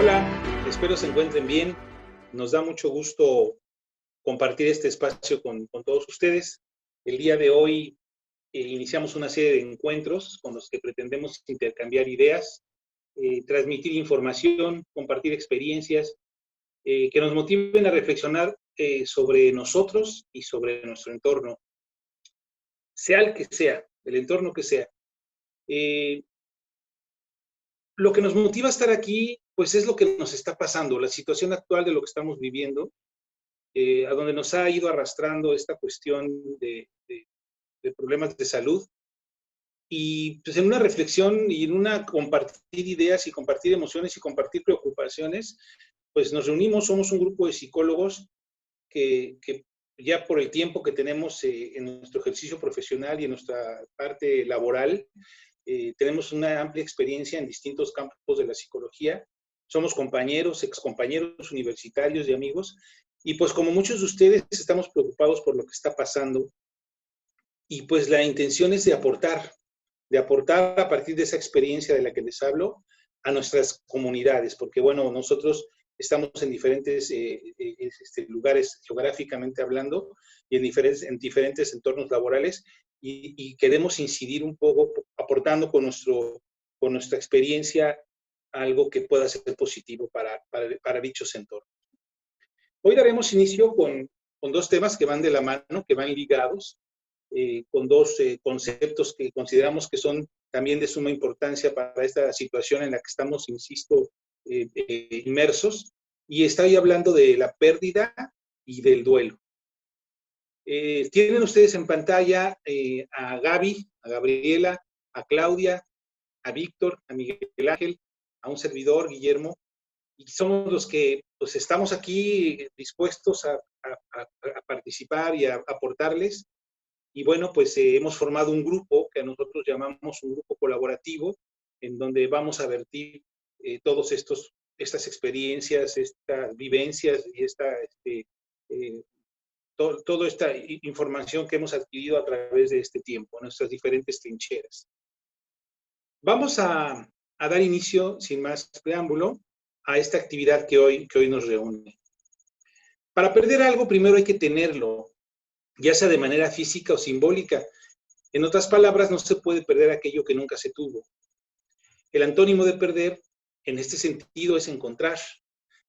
Hola, espero se encuentren bien. Nos da mucho gusto compartir este espacio con todos ustedes. El día de hoy iniciamos una serie de encuentros con los que pretendemos intercambiar ideas, transmitir información, compartir experiencias que nos motiven a reflexionar sobre nosotros y sobre nuestro entorno, sea el que sea, el entorno que sea. Lo que nos motiva a estar aquí, pues es lo que nos está pasando, la situación actual de lo que estamos viviendo, a donde nos ha ido arrastrando esta cuestión de problemas de salud. Y pues en una reflexión y en una compartir ideas y compartir emociones y compartir preocupaciones, pues nos reunimos, somos un grupo de psicólogos que ya por el tiempo que tenemos en nuestro ejercicio profesional y en nuestra parte laboral, tenemos una amplia experiencia en distintos campos de la psicología. Somos compañeros, excompañeros universitarios y amigos. Y pues como muchos de ustedes estamos preocupados por lo que está pasando. Y pues la intención es de aportar a partir de esa experiencia de la que les hablo a nuestras comunidades. Porque bueno, nosotros estamos en diferentes lugares geográficamente hablando y en diferentes entornos laborales y queremos incidir un poco aportando con nuestra experiencia algo que pueda ser positivo para dichos entornos. Hoy daremos inicio con dos temas que van de la mano, que van ligados, con dos conceptos que consideramos que son también de suma importancia para esta situación en la que estamos, insisto, inmersos, y estoy hablando de la pérdida y del duelo. Tienen ustedes en pantalla a Gaby, a Gabriela, a Claudia, a Víctor, a Miguel Ángel, a un servidor, Guillermo, y somos los que pues, estamos aquí dispuestos a participar y a aportarles. Y bueno, pues hemos formado un grupo que nosotros llamamos un grupo colaborativo, en donde vamos a vertir todas estas experiencias, estas vivencias y toda esta información que hemos adquirido a través de este tiempo, nuestras diferentes trincheras. Vamos a dar inicio, sin más preámbulo, a esta actividad que hoy nos reúne. Para perder algo, primero hay que tenerlo, ya sea de manera física o simbólica. En otras palabras, no se puede perder aquello que nunca se tuvo. El antónimo de perder, en este sentido, es encontrar.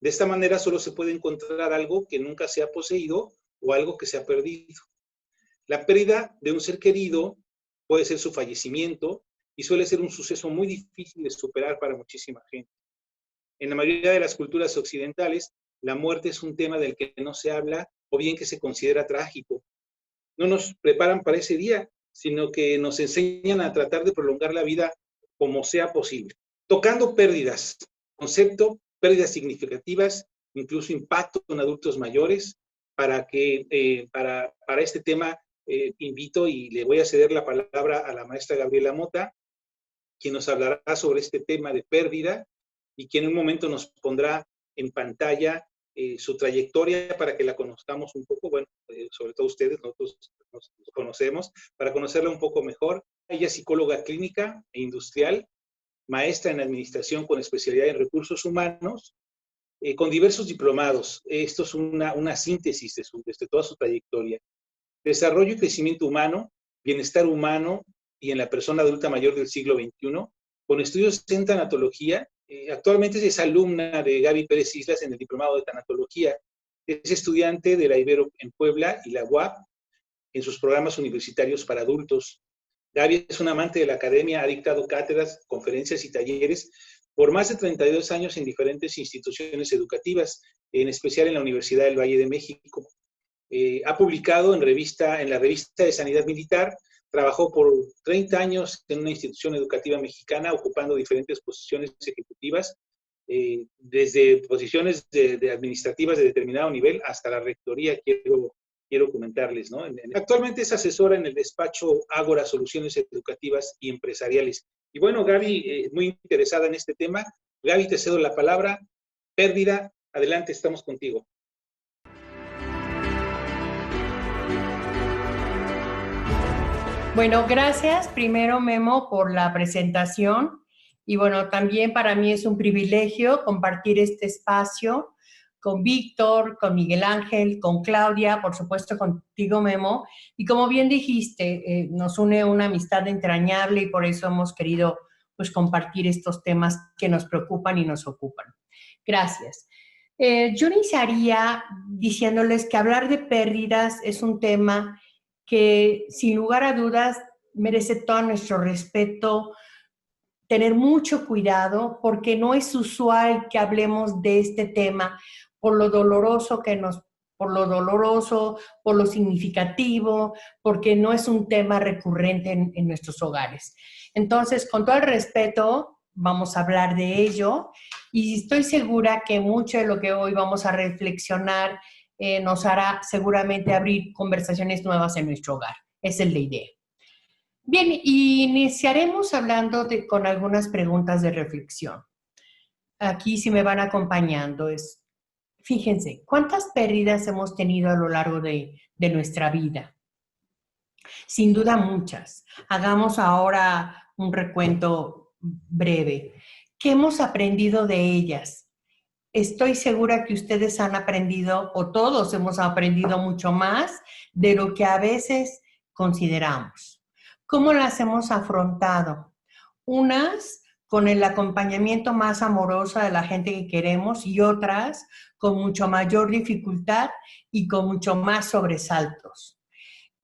De esta manera solo se puede encontrar algo que nunca se ha poseído o algo que se ha perdido. La pérdida de un ser querido puede ser su fallecimiento y suele ser un suceso muy difícil de superar para muchísima gente. En la mayoría de las culturas occidentales, la muerte es un tema del que no se habla o bien que se considera trágico. No nos preparan para ese día, sino que nos enseñan a tratar de prolongar la vida como sea posible. Tocando pérdidas, concepto, pérdidas significativas, incluso impacto en adultos mayores, para este tema invito y le voy a ceder la palabra a la maestra Gabriela Mota, quien nos hablará sobre este tema de pérdida y quien en un momento nos pondrá en pantalla su trayectoria para que la conozcamos un poco, bueno, sobre todo ustedes, nosotros nos conocemos, para conocerla un poco mejor. Ella es psicóloga clínica e industrial, maestra en administración con especialidad en recursos humanos, con diversos diplomados. Esto es una síntesis de toda su trayectoria. Desarrollo y crecimiento humano, bienestar humano y en la persona adulta mayor del siglo XXI, con estudios en tanatología. Actualmente es alumna de Gaby Pérez Islas en el diplomado de tanatología. Es estudiante de la Ibero en Puebla y la UAP en sus programas universitarios para adultos. Gaby es una amante de la academia, ha dictado cátedras, conferencias y talleres por más de 32 años en diferentes instituciones educativas, en especial en la Universidad del Valle de México. Ha publicado en la revista de Sanidad Militar, trabajó por 30 años en una institución educativa mexicana, ocupando diferentes posiciones ejecutivas, desde posiciones de administrativas de determinado nivel hasta la rectoría, quiero comentarles, ¿no? Actualmente es asesora en el despacho Ágora Soluciones Educativas y Empresariales. Y bueno, Gaby, muy interesada en este tema. Gaby, te cedo la palabra. Pérdida, adelante, estamos contigo. Bueno, gracias primero, Memo, por la presentación. Y bueno, también para mí es un privilegio compartir este espacio con Víctor, con Miguel Ángel, con Claudia, por supuesto contigo, Memo. Y como bien dijiste, nos une una amistad entrañable y por eso hemos querido pues, compartir estos temas que nos preocupan y nos ocupan. Gracias. Yo iniciaría diciéndoles que hablar de pérdidas es un tema que sin lugar a dudas merece todo nuestro respeto, tener mucho cuidado porque no es usual que hablemos de este tema por lo doloroso por lo significativo, porque no es un tema recurrente en nuestros hogares. Entonces, con todo el respeto, vamos a hablar de ello y estoy segura que mucho de lo que hoy vamos a reflexionar nos hará seguramente abrir conversaciones nuevas en nuestro hogar. Esa es la idea. Bien, iniciaremos hablando con algunas preguntas de reflexión. Aquí si me van acompañando fíjense, ¿cuántas pérdidas hemos tenido a lo largo de nuestra vida? Sin duda muchas. Hagamos ahora un recuento breve. ¿Qué hemos aprendido de ellas? Estoy segura que ustedes han aprendido, o todos hemos aprendido mucho más de lo que a veces consideramos. ¿Cómo las hemos afrontado? Unas con el acompañamiento más amoroso de la gente que queremos y otras con mucho mayor dificultad y con mucho más sobresaltos.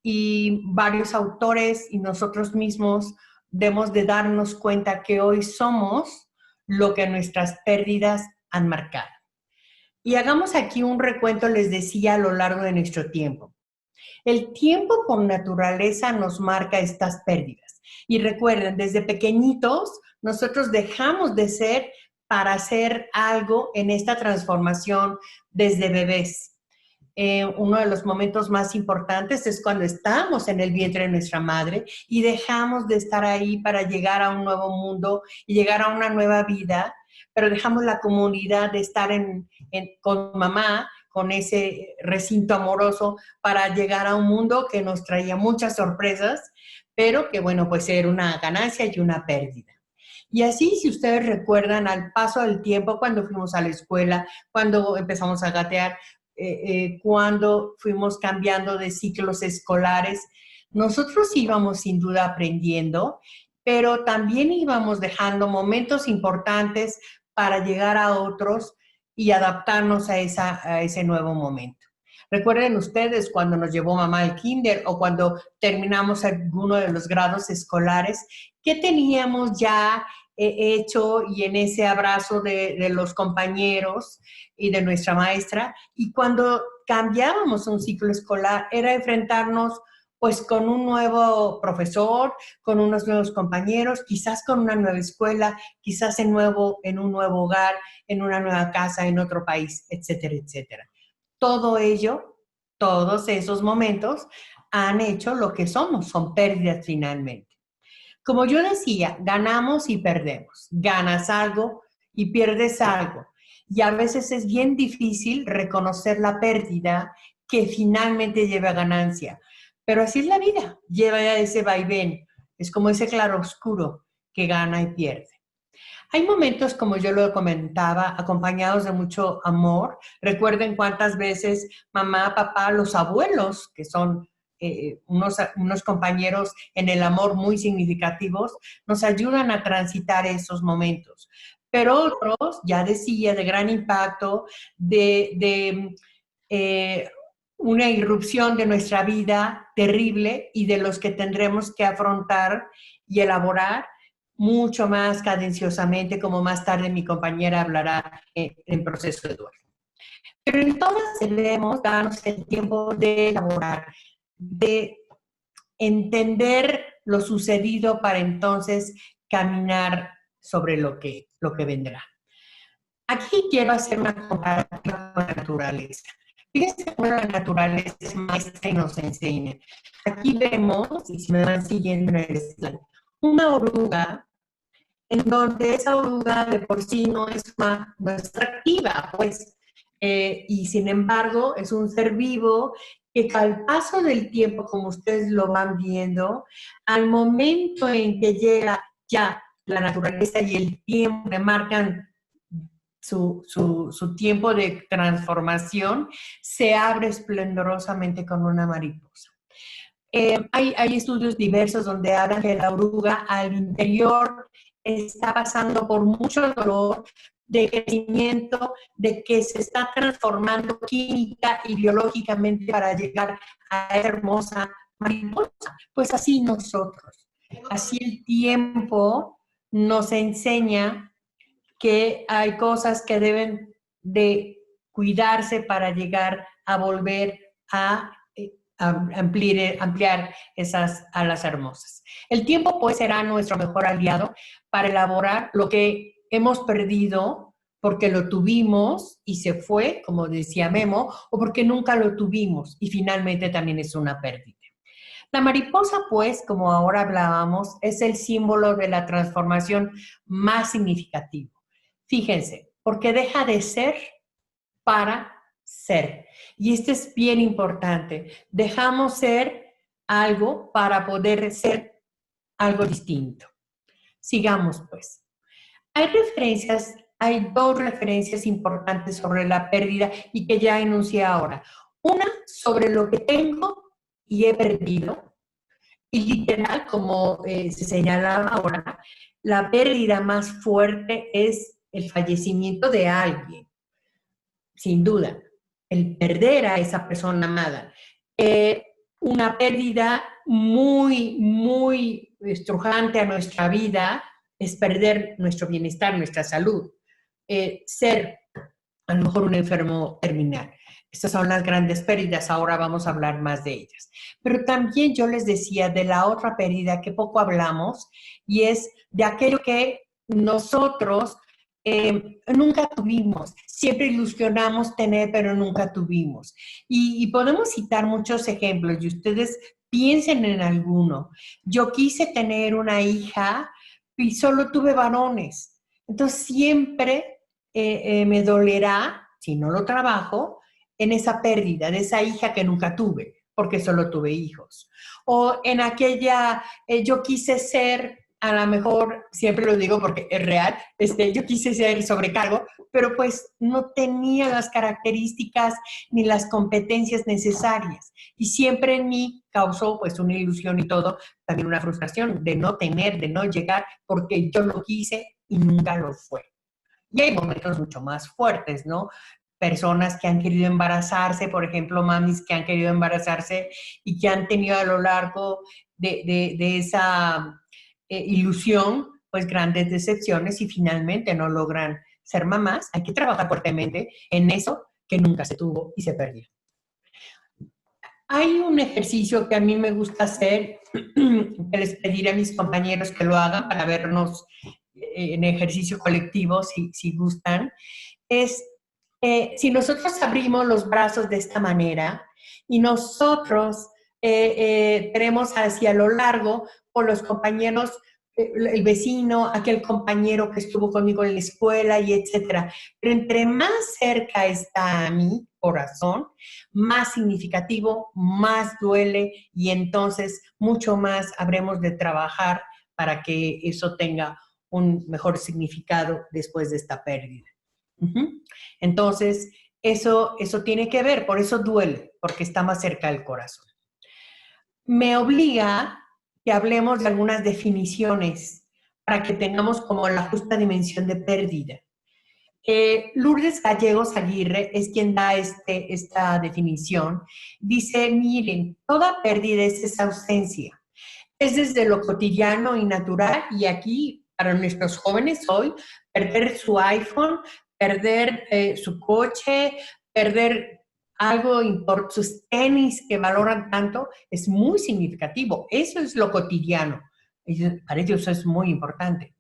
Y varios autores y nosotros mismos debemos de darnos cuenta que hoy somos lo que nuestras pérdidas han marcado. Y hagamos aquí un recuento, les decía, a lo largo de nuestro tiempo. El tiempo por naturaleza nos marca estas pérdidas. Y recuerden, desde pequeñitos, nosotros dejamos de ser para hacer algo en esta transformación desde bebés. Uno de los momentos más importantes es cuando estamos en el vientre de nuestra madre y dejamos de estar ahí para llegar a un nuevo mundo y llegar a una nueva vida, pero dejamos la comunidad de estar con mamá, con ese recinto amoroso para llegar a un mundo que nos traía muchas sorpresas, pero que bueno, pues era una ganancia y una pérdida. Y así, si ustedes recuerdan, al paso del tiempo, cuando fuimos a la escuela, cuando empezamos a gatear, cuando fuimos cambiando de ciclos escolares, nosotros íbamos sin duda aprendiendo, pero también íbamos dejando momentos importantes para llegar a otros y adaptarnos a ese nuevo momento. Recuerden ustedes cuando nos llevó mamá al kinder o cuando terminamos alguno de los grados escolares, ¿qué teníamos ya hecho y en ese abrazo de los compañeros y de nuestra maestra? Y cuando cambiábamos un ciclo escolar era enfrentarnos pues con un nuevo profesor, con unos nuevos compañeros, quizás con una nueva escuela, quizás en un nuevo hogar, en una nueva casa, en otro país, etcétera, etcétera. Todo ello, todos esos momentos han hecho lo que somos, son pérdidas finalmente. Como yo decía, ganamos y perdemos. Ganas algo y pierdes algo. Y a veces es bien difícil reconocer la pérdida que finalmente lleva a ganancia. Pero así es la vida, lleva ese vaivén. Es como ese claroscuro que gana y pierde. Hay momentos, como yo lo comentaba, acompañados de mucho amor. Recuerden cuántas veces mamá, papá, los abuelos, que son unos compañeros en el amor muy significativos, nos ayudan a transitar esos momentos. Pero otros, ya decía, de gran impacto, una irrupción de nuestra vida terrible y de los que tendremos que afrontar y elaborar mucho más cadenciosamente, como más tarde mi compañera hablará en proceso de duelo. Pero en todas debemos darnos el tiempo de elaborar, de entender lo sucedido para entonces caminar sobre lo que vendrá. Aquí quiero hacer una comparativa con la naturaleza. Fíjense cómo la naturaleza es maestra y nos enseña. Aquí vemos, y si me van siguiendo en el slide, una oruga en donde esa oruga de por sí no es atractiva, pues, y sin embargo es un ser vivo que al paso del tiempo, como ustedes lo van viendo, al momento en que llega ya la naturaleza y el tiempo que marcan su tiempo de transformación, se abre esplendorosamente con una mariposa. Hay estudios diversos donde hablan que la oruga al interior está pasando por mucho dolor de crecimiento, de que se está transformando química y biológicamente para llegar a esa hermosa mariposa. Pues así nosotros, así el tiempo nos enseña que hay cosas que deben de cuidarse para llegar a volver a ampliar esas alas hermosas. El tiempo pues será nuestro mejor aliado para elaborar lo que hemos perdido porque lo tuvimos y se fue, como decía Memo, o porque nunca lo tuvimos y finalmente también es una pérdida. La mariposa, pues, como ahora hablábamos, es el símbolo de la transformación más significativo. Fíjense, porque deja de ser para ser. Y esto es bien importante. Dejamos ser algo para poder ser algo distinto. Sigamos, pues. Hay dos referencias importantes sobre la pérdida y que ya enuncié ahora. Una sobre lo que tengo y he perdido. Y literal, como se señalaba ahora, la pérdida más fuerte es el fallecimiento de alguien, sin duda. El perder a esa persona amada. Una pérdida muy, muy estrujante a nuestra vida es perder nuestro bienestar, nuestra salud. Ser a lo mejor un enfermo terminal. Estas son las grandes pérdidas, ahora vamos a hablar más de ellas. Pero también yo les decía de la otra pérdida que poco hablamos y es de aquello que nosotros nunca tuvimos, siempre ilusionamos tener, pero nunca tuvimos. Y podemos citar muchos ejemplos y ustedes piensen en alguno. Yo quise tener una hija y solo tuve varones. Entonces siempre me dolerá, si no lo trabajo, en esa pérdida de esa hija que nunca tuve, porque solo tuve hijos. O en aquella, yo quise ser, a lo mejor, siempre lo digo porque es real, yo quise ser sobrecargo, pero pues no tenía las características ni las competencias necesarias. Y siempre en mí causó pues una ilusión y todo, también una frustración de no tener, de no llegar, porque yo lo quise y nunca lo fue. Y hay momentos mucho más fuertes, ¿no? Personas que han querido embarazarse, por ejemplo, mamis que han querido embarazarse y que han tenido a lo largo de esa ilusión, pues grandes decepciones y finalmente no logran ser mamás. Hay que trabajar fuertemente en eso que nunca se tuvo y se perdió. Hay un ejercicio que a mí me gusta hacer, que les pediré a mis compañeros que lo hagan para vernos en ejercicio colectivo, si gustan, es si nosotros abrimos los brazos de esta manera y nosotros tenemos hacia lo largo con los compañeros, el vecino, aquel compañero que estuvo conmigo en la escuela y etcétera. Pero entre más cerca está a mi corazón, más significativo, más duele y entonces mucho más habremos de trabajar para que eso tenga un mejor significado después de esta pérdida. Entonces, eso tiene que ver, por eso duele, porque está más cerca del corazón. Me obliga que hablemos de algunas definiciones para que tengamos como la justa dimensión de pérdida. Lourdes Gallegos Aguirre es quien da esta definición. Dice, miren, toda pérdida es esa ausencia. Es desde lo cotidiano y natural, y aquí para nuestros jóvenes hoy, perder su iPhone, perder su coche, perder algo importante, sus tenis que valoran tanto, es muy significativo. Eso es lo cotidiano. Para ellos eso es muy importante.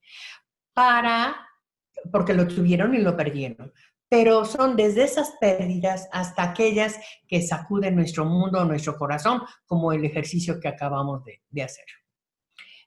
Porque lo tuvieron y lo perdieron. Pero son desde esas pérdidas hasta aquellas que sacuden nuestro mundo, nuestro corazón, como el ejercicio que acabamos de hacer.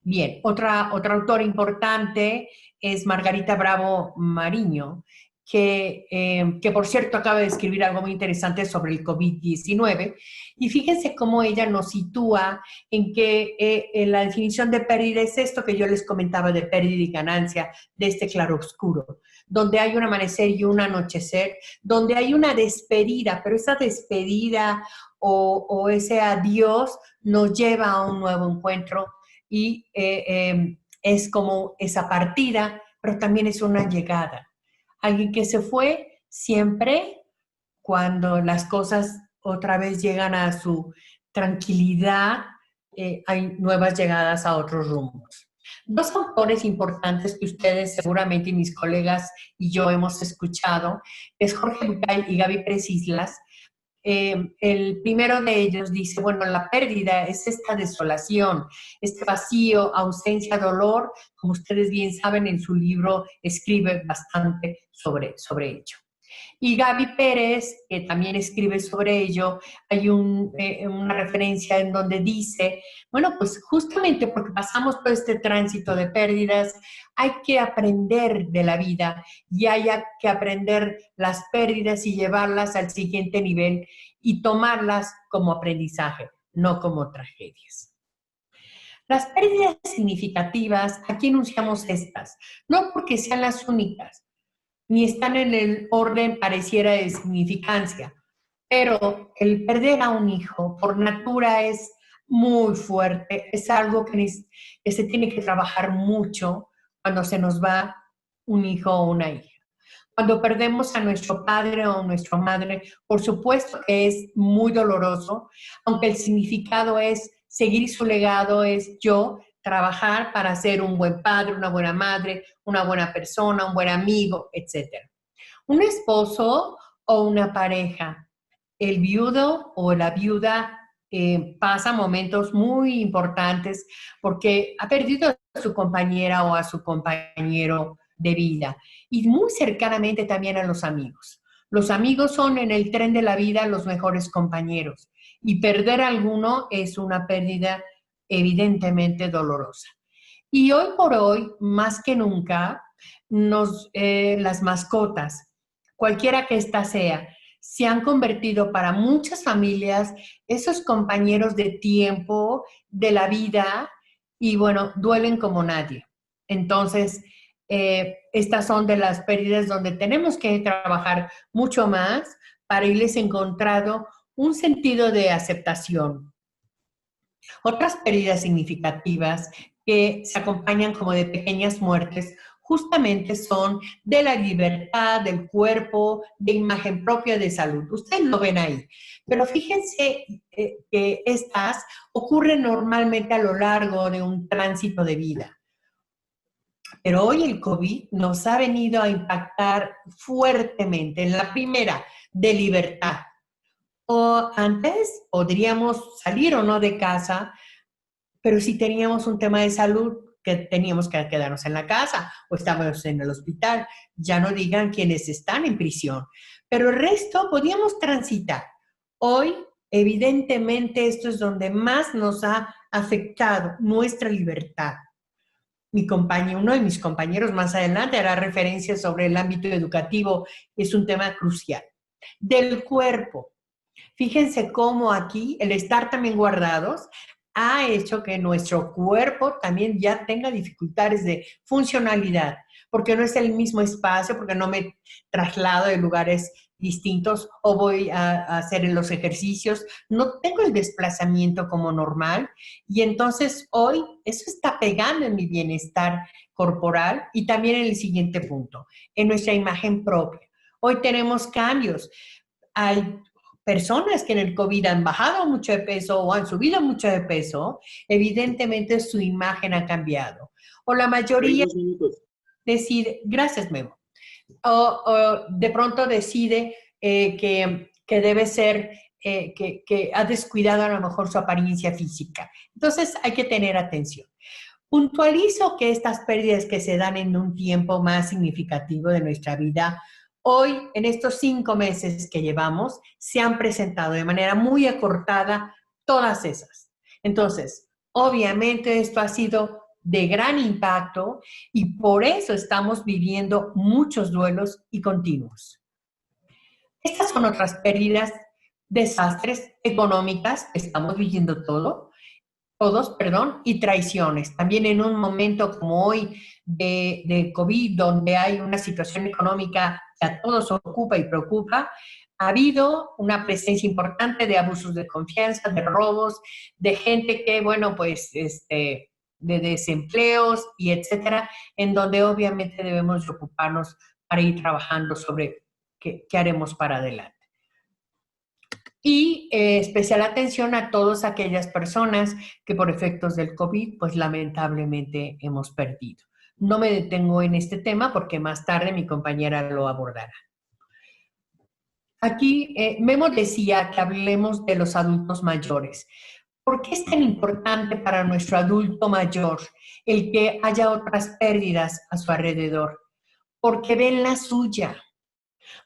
Bien, otra autora importante es Margarita Bravo Mariño, que por cierto acaba de escribir algo muy interesante sobre el COVID-19, y fíjense cómo ella nos sitúa en que en la definición de pérdida es esto que yo les comentaba de pérdida y ganancia, de este claroscuro, donde hay un amanecer y un anochecer, donde hay una despedida, pero esa despedida o ese adiós nos lleva a un nuevo encuentro y es como esa partida, pero también es una llegada. Alguien que se fue siempre cuando las cosas otra vez llegan a su tranquilidad, hay nuevas llegadas a otros rumbos. Dos autores importantes que ustedes seguramente y mis colegas y yo hemos escuchado es Jorge Bucay y Gaby Pérez Islas. El primero de ellos dice, bueno, la pérdida es esta desolación, este vacío, ausencia, dolor, como ustedes bien saben, en su libro escribe bastante sobre ello. Y Gaby Pérez, que también escribe sobre ello, hay una referencia en donde dice, bueno, pues justamente porque pasamos por este tránsito de pérdidas, hay que aprender de la vida y hay que aprender las pérdidas y llevarlas al siguiente nivel y tomarlas como aprendizaje, no como tragedias. Las pérdidas significativas, aquí enunciamos estas, no porque sean las únicas, ni están en el orden pareciera de significancia, pero el perder a un hijo por natura es muy fuerte, es algo que se tiene que trabajar mucho cuando se nos va un hijo o una hija. Cuando perdemos a nuestro padre o nuestra madre, por supuesto que es muy doloroso, aunque el significado es seguir su legado, es yo trabajar para ser un buen padre, una buena madre, una buena persona, un buen amigo, etc. Un esposo o una pareja, el viudo o la viuda pasa momentos muy importantes porque ha perdido a su compañera o a su compañero de vida y muy cercanamente también a los amigos. Los amigos son en el tren de la vida los mejores compañeros y perder a alguno es una pérdida evidentemente dolorosa. Y hoy por hoy, más que nunca, las mascotas, cualquiera que ésta sea, se han convertido para muchas familias esos compañeros de tiempo, de la vida, y bueno, duelen como nadie. Entonces, estas son de las pérdidas donde tenemos que trabajar mucho más para irles encontrando un sentido de aceptación. Otras pérdidas significativas que se acompañan como de pequeñas muertes justamente son de la libertad, del cuerpo, de imagen propia, de salud. Ustedes lo ven ahí. Pero fíjense que estas ocurren normalmente a lo largo de un tránsito de vida. Pero hoy el COVID nos ha venido a impactar fuertemente. En la primera, de libertad. O antes podríamos salir o no de casa, pero si teníamos un tema de salud que teníamos que quedarnos en la casa o estábamos en el hospital, ya no digan quienes están en prisión, pero el resto podíamos transitar. Hoy, evidentemente, esto es donde más nos ha afectado nuestra libertad. Uno de mis compañeros más adelante hará referencia sobre el ámbito educativo, es un tema crucial. Del cuerpo. Fíjense cómo aquí el estar también guardados ha hecho que nuestro cuerpo también ya tenga dificultades de funcionalidad, porque no es el mismo espacio, porque no me traslado de lugares distintos o voy a hacer los ejercicios, no tengo el desplazamiento como normal y entonces hoy eso está pegando en mi bienestar corporal y también en el siguiente punto, en nuestra imagen propia. Hoy tenemos cambios. Hay personas que en el COVID han bajado mucho de peso o han subido mucho de peso, evidentemente su imagen ha cambiado. O la mayoría decide, gracias Memo, o de pronto decide que debe ser, que ha descuidado a lo mejor su apariencia física. Entonces hay que tener atención. Puntualizo que estas pérdidas que se dan en un tiempo más significativo de nuestra vida, hoy, en estos 5 meses que llevamos, se han presentado de manera muy acortada todas esas. Entonces, obviamente esto ha sido de gran impacto y por eso estamos viviendo muchos duelos y continuos. Estas son otras pérdidas, desastres económicas, estamos viviendo todos, y traiciones. También en un momento como hoy de COVID, donde hay una situación económica que a todos ocupa y preocupa, ha habido una presencia importante de abusos de confianza, de robos, de gente que, bueno, pues, de desempleos y etcétera, en donde obviamente debemos ocuparnos para ir trabajando sobre qué haremos para adelante. Y especial atención a todas aquellas personas que por efectos del COVID, pues lamentablemente hemos perdido. No me detengo en este tema porque más tarde mi compañera lo abordará. Aquí Memo decía que hablemos de los adultos mayores. ¿Por qué es tan importante para nuestro adulto mayor el que haya otras pérdidas a su alrededor? Porque ven la suya.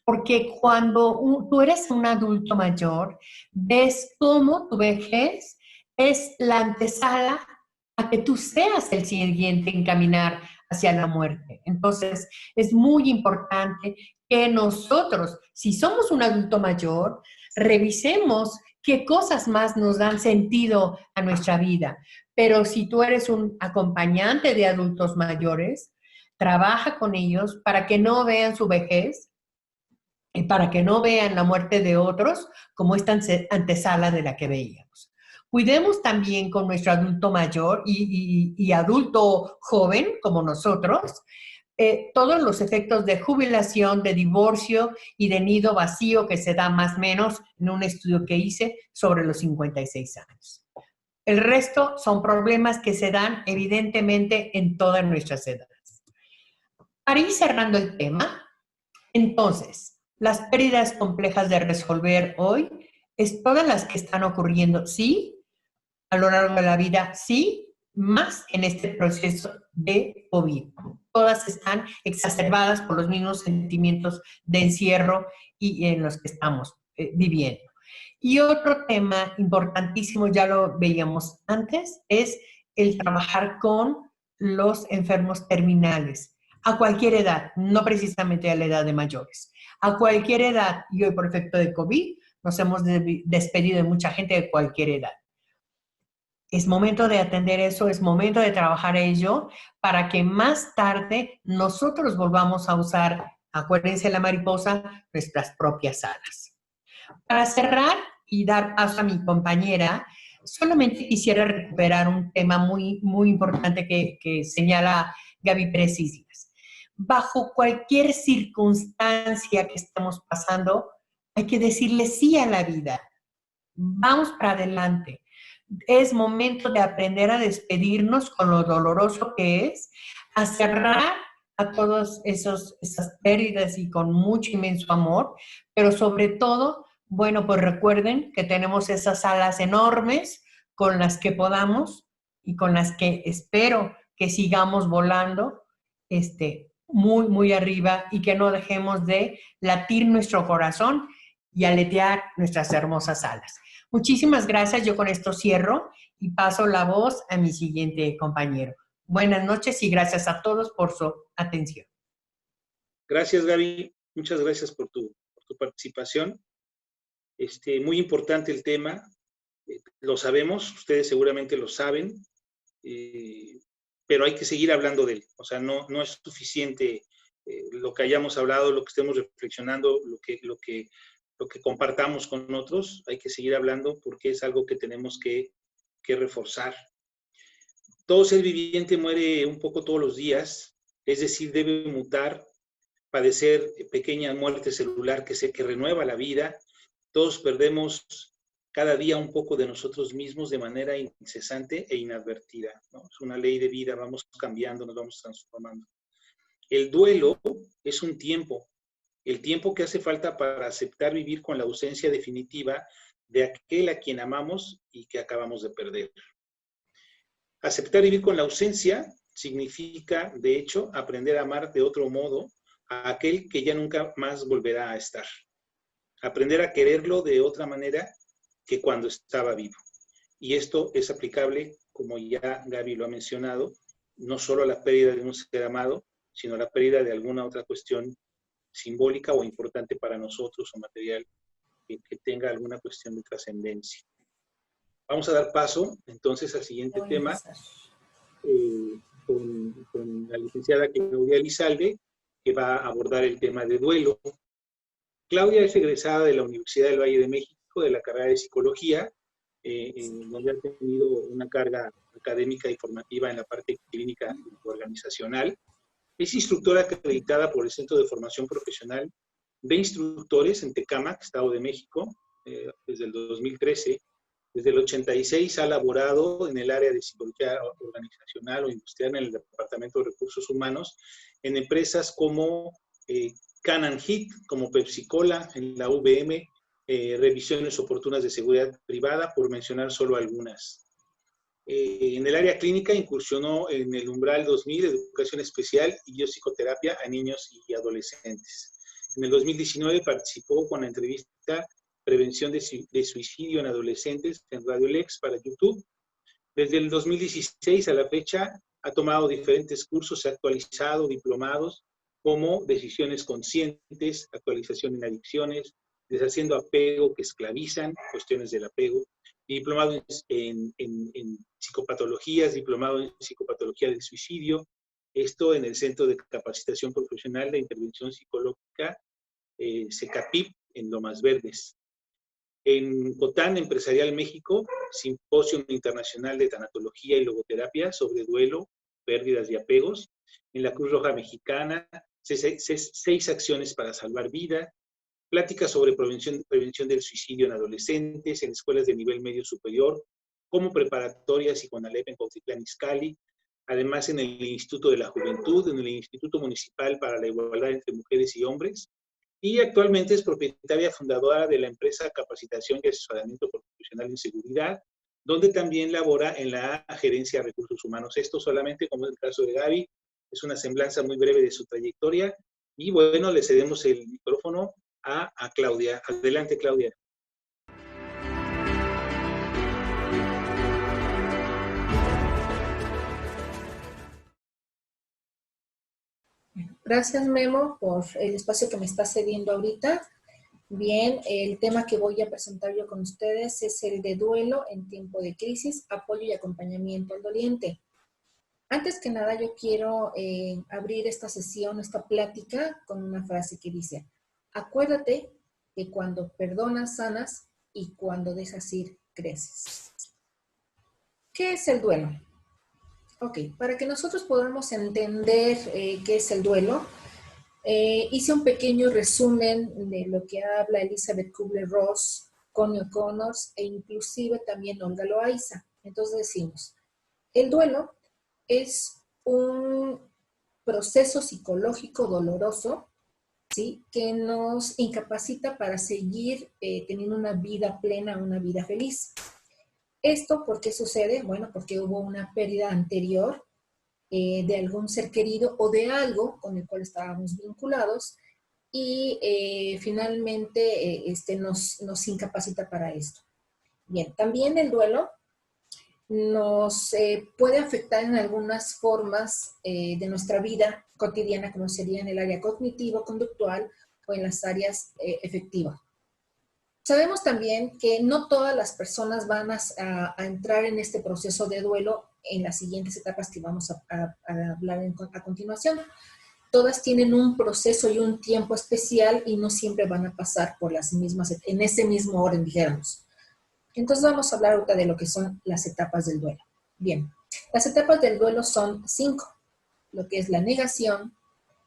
Porque cuando tú eres un adulto mayor, ves cómo tu vejez es la antesala a que tú seas el siguiente en caminar hacia la muerte. Entonces, es muy importante que nosotros, si somos un adulto mayor, revisemos qué cosas más nos dan sentido a nuestra vida. Pero si tú eres un acompañante de adultos mayores, trabaja con ellos para que no vean su vejez y para que no vean la muerte de otros como esta antesala de la que veíamos. Cuidemos también con nuestro adulto mayor y adulto joven, como nosotros, todos los efectos de jubilación, de divorcio y de nido vacío que se da más o menos en un estudio que hice sobre los 56 años. El resto son problemas que se dan evidentemente en todas nuestras edades. Para ir cerrando el tema, entonces, las pérdidas complejas de resolver hoy es todas las que están ocurriendo, sí, a lo largo de la vida, sí, más en este proceso de COVID. Todas están exacerbadas por los mismos sentimientos de encierro y en los que estamos viviendo. Y otro tema importantísimo, ya lo veíamos antes, es el trabajar con los enfermos terminales a cualquier edad, no precisamente a la edad de mayores. A cualquier edad, y hoy por efecto de COVID, nos hemos despedido de mucha gente de cualquier edad. Es momento de atender eso, es momento de trabajar ello para que más tarde nosotros volvamos a usar, acuérdense la mariposa, nuestras propias alas. Para cerrar y dar paso a mi compañera, solamente quisiera recuperar un tema muy, muy importante que señala Gaby Pérez Islas. Bajo cualquier circunstancia que estemos pasando, hay que decirle sí a la vida. Vamos para adelante. Es momento de aprender a despedirnos con lo doloroso que es, a cerrar a todas esas pérdidas y con mucho inmenso amor, pero sobre todo, bueno, pues recuerden que tenemos esas alas enormes con las que podamos y con las que espero que sigamos volando muy, muy arriba y que no dejemos de latir nuestro corazón y aletear nuestras hermosas alas. Muchísimas gracias. Yo con esto cierro y paso la voz a mi siguiente compañero. Buenas noches y gracias a todos por su atención. Gracias, Gaby. Muchas gracias por tu participación. Muy importante el tema. Lo sabemos, ustedes seguramente lo saben, pero hay que seguir hablando de él. O sea, no es suficiente lo que hayamos hablado, lo que estemos reflexionando, lo que compartamos con otros. Hay que seguir hablando porque es algo que tenemos que reforzar. Todo ser viviente muere un poco todos los días, es decir, debe mutar, padecer pequeña muerte celular que renueva la vida. Todos perdemos cada día un poco de nosotros mismos de manera incesante e inadvertida, ¿no? Es una ley de vida, vamos cambiando, nos vamos transformando. El duelo es un tiempo, el tiempo que hace falta para aceptar vivir con la ausencia definitiva de aquel a quien amamos y que acabamos de perder. Aceptar vivir con la ausencia significa, de hecho, aprender a amar de otro modo a aquel que ya nunca más volverá a estar. Aprender a quererlo de otra manera que cuando estaba vivo. Y esto es aplicable, como ya Gaby lo ha mencionado, no solo la pérdida de un ser amado, sino la pérdida de alguna otra cuestión simbólica o importante para nosotros o material que tenga alguna cuestión de trascendencia. Vamos a dar paso entonces al siguiente tema con la licenciada Claudia Elizalde, que va a abordar el tema de duelo. Claudia es egresada de la Universidad del Valle de México, de la carrera de Psicología, donde ha tenido una carga académica y formativa en la parte clínica y organizacional. Es instructora acreditada por el Centro de Formación Profesional de Instructores en Tecámac, Estado de México, desde el 2013. Desde el 86 ha laborado en el área de psicología organizacional o industrial en el Departamento de Recursos Humanos en empresas como Canon Heat, como Pepsi Cola, en la UVM, revisiones oportunas de seguridad privada, por mencionar solo algunas. En el área clínica incursionó en el Umbral 2000, Educación Especial y Biopsicoterapia a niños y adolescentes. En el 2019 participó con la entrevista Prevención de Suicidio en Adolescentes en Radio Lex para YouTube. Desde el 2016 a la fecha ha tomado diferentes cursos, se ha actualizado diplomados como Decisiones Conscientes, Actualización en Adicciones, Deshaciendo Apego que Esclavizan, Cuestiones del Apego, diplomado en psicopatologías, diplomado en psicopatología del suicidio, esto en el Centro de Capacitación Profesional de Intervención Psicológica, CECAPIP, en Lomas Verdes. En COTAN Empresarial México, Simposio Internacional de Tanatología y Logoterapia sobre duelo, pérdidas y apegos. En la Cruz Roja Mexicana, 6 acciones para salvar vida. Pláticas sobre prevención del suicidio en adolescentes, en escuelas de nivel medio superior, como preparatorias y CONALEP en Cuautitlán Izcalli. Además, en el Instituto de la Juventud, en el Instituto Municipal para la Igualdad entre Mujeres y Hombres. Y actualmente es propietaria fundadora de la empresa Capacitación y Asesoramiento Profesional en Seguridad, donde también labora en la gerencia de recursos humanos. Esto solamente, como es el caso de Gaby, es una semblanza muy breve de su trayectoria. Y bueno, le cedemos el micrófono a Claudia. Adelante, Claudia. Gracias, Memo, por el espacio que me está cediendo ahorita. Bien, el tema que voy a presentar yo con ustedes es el de duelo en tiempo de crisis, apoyo y acompañamiento al doliente. Antes que nada, yo quiero abrir esta sesión, esta plática, con una frase que dice: acuérdate que cuando perdonas, sanas, y cuando dejas ir, creces. ¿Qué es el duelo? Ok, para que nosotros podamos entender qué es el duelo, hice un pequeño resumen de lo que habla Elizabeth Kubler-Ross, Connie O'Connor e inclusive también Olga Loaiza. Entonces decimos, el duelo es un proceso psicológico doloroso, ¿sí?, que nos incapacita para seguir teniendo una vida plena, una vida feliz. ¿Esto por qué sucede? Bueno, porque hubo una pérdida anterior de algún ser querido o de algo con el cual estábamos vinculados y finalmente nos incapacita para esto. Bien, también el duelo nos puede afectar en algunas formas de nuestra vida cotidiana, como sería en el área cognitivo-conductual o en las áreas efectivas. Sabemos también que no todas las personas van a entrar en este proceso de duelo en las siguientes etapas que vamos a hablar a continuación. Todas tienen un proceso y un tiempo especial y no siempre van a pasar por las mismas, en ese mismo orden, dijéramos. Entonces vamos a hablar ahorita de lo que son las etapas del duelo. Bien, las etapas del duelo son 5, lo que es la negación,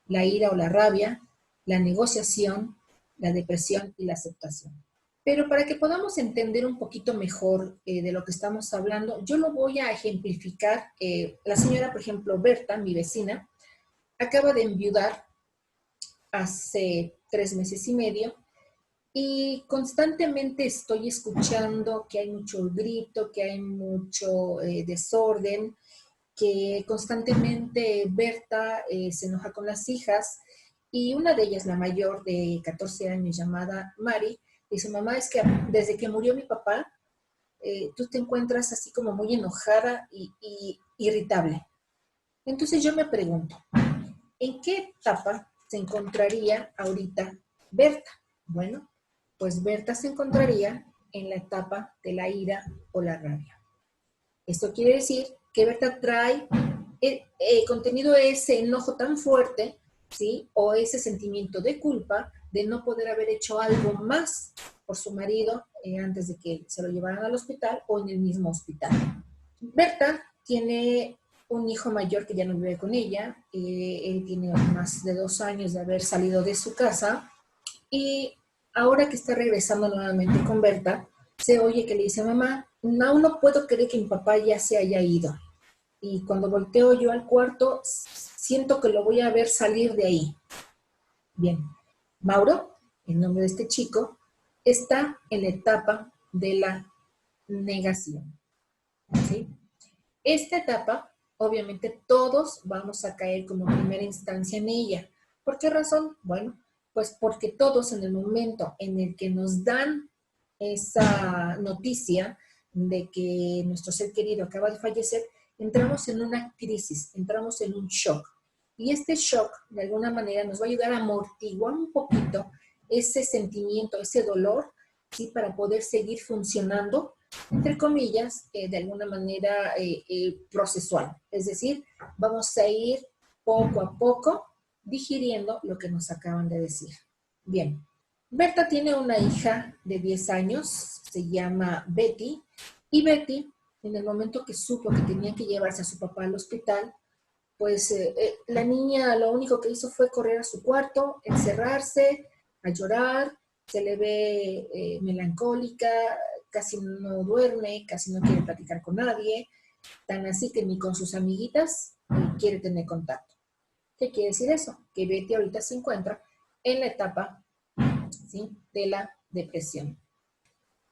la ira o la rabia, la negociación, la depresión y la aceptación. Pero para que podamos entender un poquito mejor de lo que estamos hablando, yo lo voy a ejemplificar. La señora, por ejemplo, Berta, mi vecina, acaba de enviudar hace 3 meses y medio y constantemente estoy escuchando que hay mucho grito, que hay mucho desorden, que constantemente Berta se enoja con las hijas y una de ellas, la mayor de 14 años, llamada Mari, dice: mamá, es que desde que murió mi papá, tú te encuentras así como muy enojada y irritable. Entonces yo me pregunto, ¿en qué etapa se encontraría ahorita Berta? Bueno, pues Berta se encontraría en la etapa de la ira o la rabia. Esto quiere decir que Berta trae contenido de ese enojo tan fuerte, ¿sí? O ese sentimiento de culpa de no poder haber hecho algo más por su marido antes de que se lo llevaran al hospital o en el mismo hospital. Berta tiene un hijo mayor que ya no vive con ella, él tiene más de 2 años de haber salido de su casa y ahora que está regresando nuevamente con Berta, se oye que le dice, mamá, aún no puedo creer que mi papá ya se haya ido. Y cuando volteo yo al cuarto, siento que lo voy a ver salir de ahí. Bien, Mauro, el nombre de este chico, está en la etapa de la negación. ¿Sí? Esta etapa, obviamente todos vamos a caer como primera instancia en ella. ¿Por qué razón? Bueno, pues porque todos en el momento en el que nos dan esa noticia de que nuestro ser querido acaba de fallecer, entramos en una crisis, entramos en un shock. Y este shock, de alguna manera, nos va a ayudar a amortiguar un poquito ese sentimiento, ese dolor, ¿sí? Para poder seguir funcionando, entre comillas, de alguna manera procesual. Es decir, vamos a ir poco a poco digiriendo lo que nos acaban de decir. Bien, Berta tiene una hija de 10 años, se llama Betty, y Betty, en el momento que supo que tenía que llevarse a su papá al hospital, pues la niña lo único que hizo fue correr a su cuarto, encerrarse, a llorar, se le ve melancólica, casi no duerme, casi no quiere platicar con nadie, tan así que ni con sus amiguitas quiere tener contacto. ¿Qué quiere decir eso? Que Betty ahorita se encuentra en la etapa, ¿sí?, de la depresión.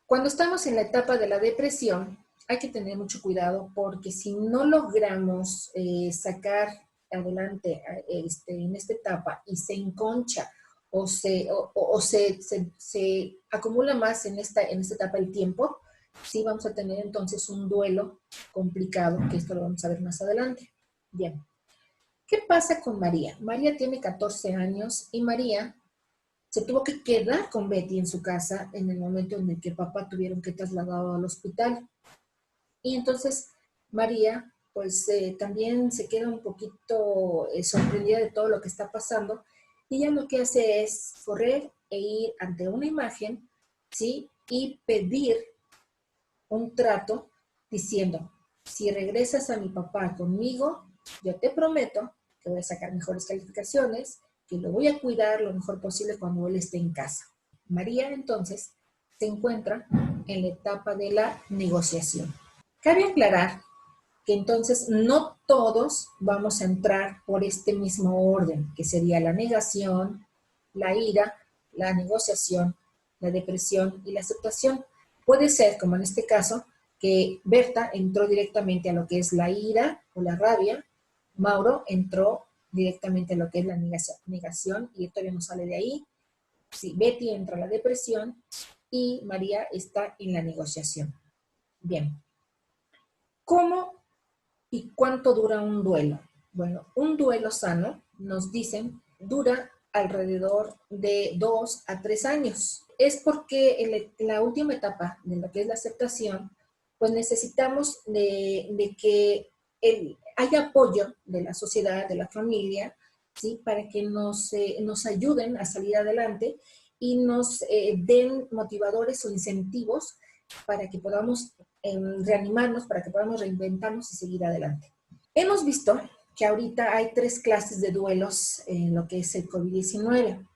Cuando estamos en la etapa de la depresión, hay que tener mucho cuidado porque si no logramos sacar adelante en esta etapa y se enconcha o se acumula más en esta etapa el tiempo, sí vamos a tener entonces un duelo complicado, que esto lo vamos a ver más adelante. Bien. ¿Qué pasa con María? María tiene 14 años y María se tuvo que quedar con Betty en su casa en el momento en el que papá tuvieron que trasladarlo al hospital. Y entonces María, pues también se queda un poquito sorprendida de todo lo que está pasando. Y ella lo que hace es correr e ir ante una imagen, ¿sí? Y pedir un trato diciendo, si regresas a mi papá conmigo, yo te prometo que voy a sacar mejores calificaciones, que lo voy a cuidar lo mejor posible cuando él esté en casa. María entonces se encuentra en la etapa de la negociación. Cabe aclarar que entonces no todos vamos a entrar por este mismo orden, que sería la negación, la ira, la negociación, la depresión y la aceptación. Puede ser, como en este caso, que Berta entró directamente a lo que es la ira o la rabia, Mauro entró directamente a lo que es la negación y todavía no sale de ahí. Sí, Betty entra a la depresión y María está en la negociación. Bien. ¿Cómo y cuánto dura un duelo? Bueno, un duelo sano, nos dicen, dura alrededor de 2 a 3 años. Es porque en la última etapa de lo que es la aceptación, pues necesitamos de que haya apoyo de la sociedad, de la familia, ¿sí? Para que nos ayuden a salir adelante y nos den motivadores o incentivos para que podamos reanimarnos, para que podamos reinventarnos y seguir adelante. Hemos visto que ahorita hay 3 clases de duelos en lo que es el COVID-19.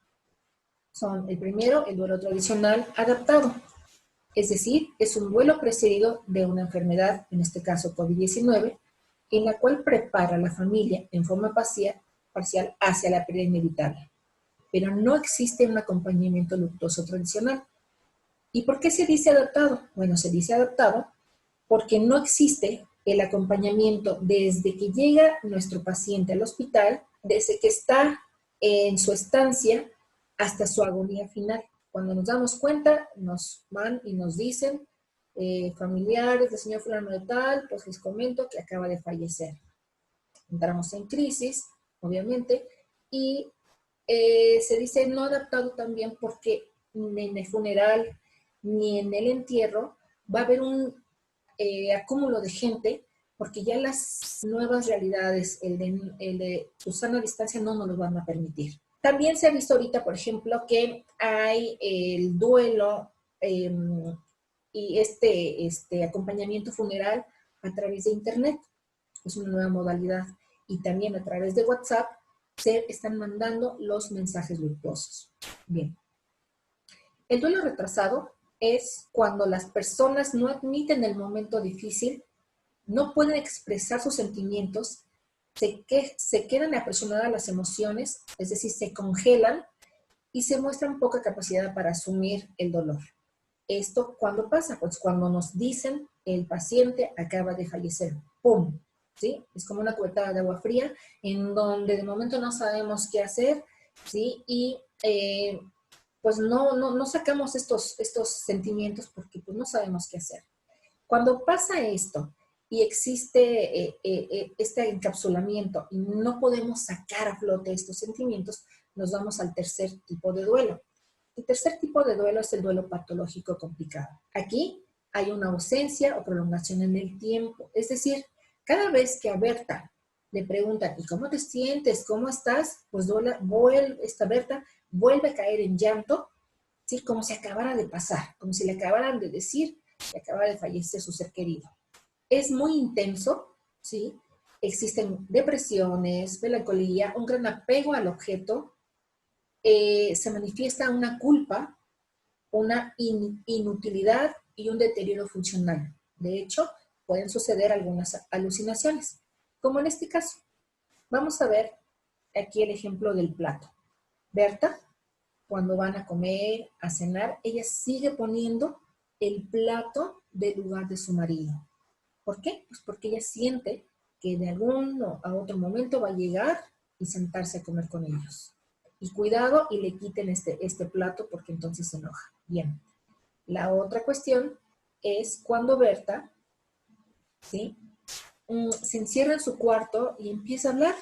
Son el primero, el duelo tradicional adaptado. Es decir, es un duelo precedido de una enfermedad, en este caso COVID-19, en la cual prepara a la familia en forma parcial hacia la pérdida inevitable. Pero no existe un acompañamiento luctuoso tradicional. ¿Y por qué se dice adaptado? Bueno, se dice adaptado porque no existe el acompañamiento desde que llega nuestro paciente al hospital, desde que está en su estancia hasta su agonía final. Cuando nos damos cuenta, nos van y nos dicen, familiares del señor fulano de tal, pues les comento que acaba de fallecer. entramos en crisis, obviamente, y se dice no adaptado también porque ni en el funeral ni en el entierro va a haber un acúmulo de gente, porque ya las nuevas realidades, el de Susana distancia no nos lo van a permitir. También se ha visto ahorita, por ejemplo, que hay el duelo y este acompañamiento funeral a través de Internet. Es una nueva modalidad. Y también a través de WhatsApp se están mandando los mensajes luctuosos. Bien. El duelo retrasado es cuando las personas no admiten el momento difícil, no pueden expresar sus sentimientos, se quedan apresionadas las emociones, es decir, se congelan y se muestran poca capacidad para asumir el dolor. ¿Esto cuándo pasa? Pues cuando nos dicen el paciente acaba de fallecer. ¡Pum! ¿Sí? Es como una cubetada de agua fría en donde de momento no sabemos qué hacer, ¿sí? Y pues no sacamos estos sentimientos porque pues no sabemos qué hacer. Cuando pasa esto y existe este encapsulamiento y no podemos sacar a flote estos sentimientos, nos vamos al tercer tipo de duelo. El tercer tipo de duelo es el duelo patológico complicado. Aquí hay una ausencia o prolongación en el tiempo. Es decir, cada vez que a Berta le preguntan, ¿y cómo te sientes? ¿Cómo estás? Pues esta Berta vuelve a caer en llanto, ¿sí? Como si acabara de pasar, como si le acabaran de decir que acaba de fallecer su ser querido. Es muy intenso, ¿sí? Existen depresiones, melancolía, un gran apego al objeto, se manifiesta una culpa, una inutilidad y un deterioro funcional. De hecho, pueden suceder algunas alucinaciones, como en este caso. Vamos a ver aquí el ejemplo del plato. Berta, cuando van a comer, a cenar, ella sigue poniendo el plato del lugar de su marido. ¿Por qué? Pues porque ella siente que de algún a otro momento va a llegar y sentarse a comer con ellos. Y cuidado y le quiten este plato porque entonces se enoja. Bien. La otra cuestión es cuando Berta, ¿sí? Se encierra en su cuarto y empieza a hablar.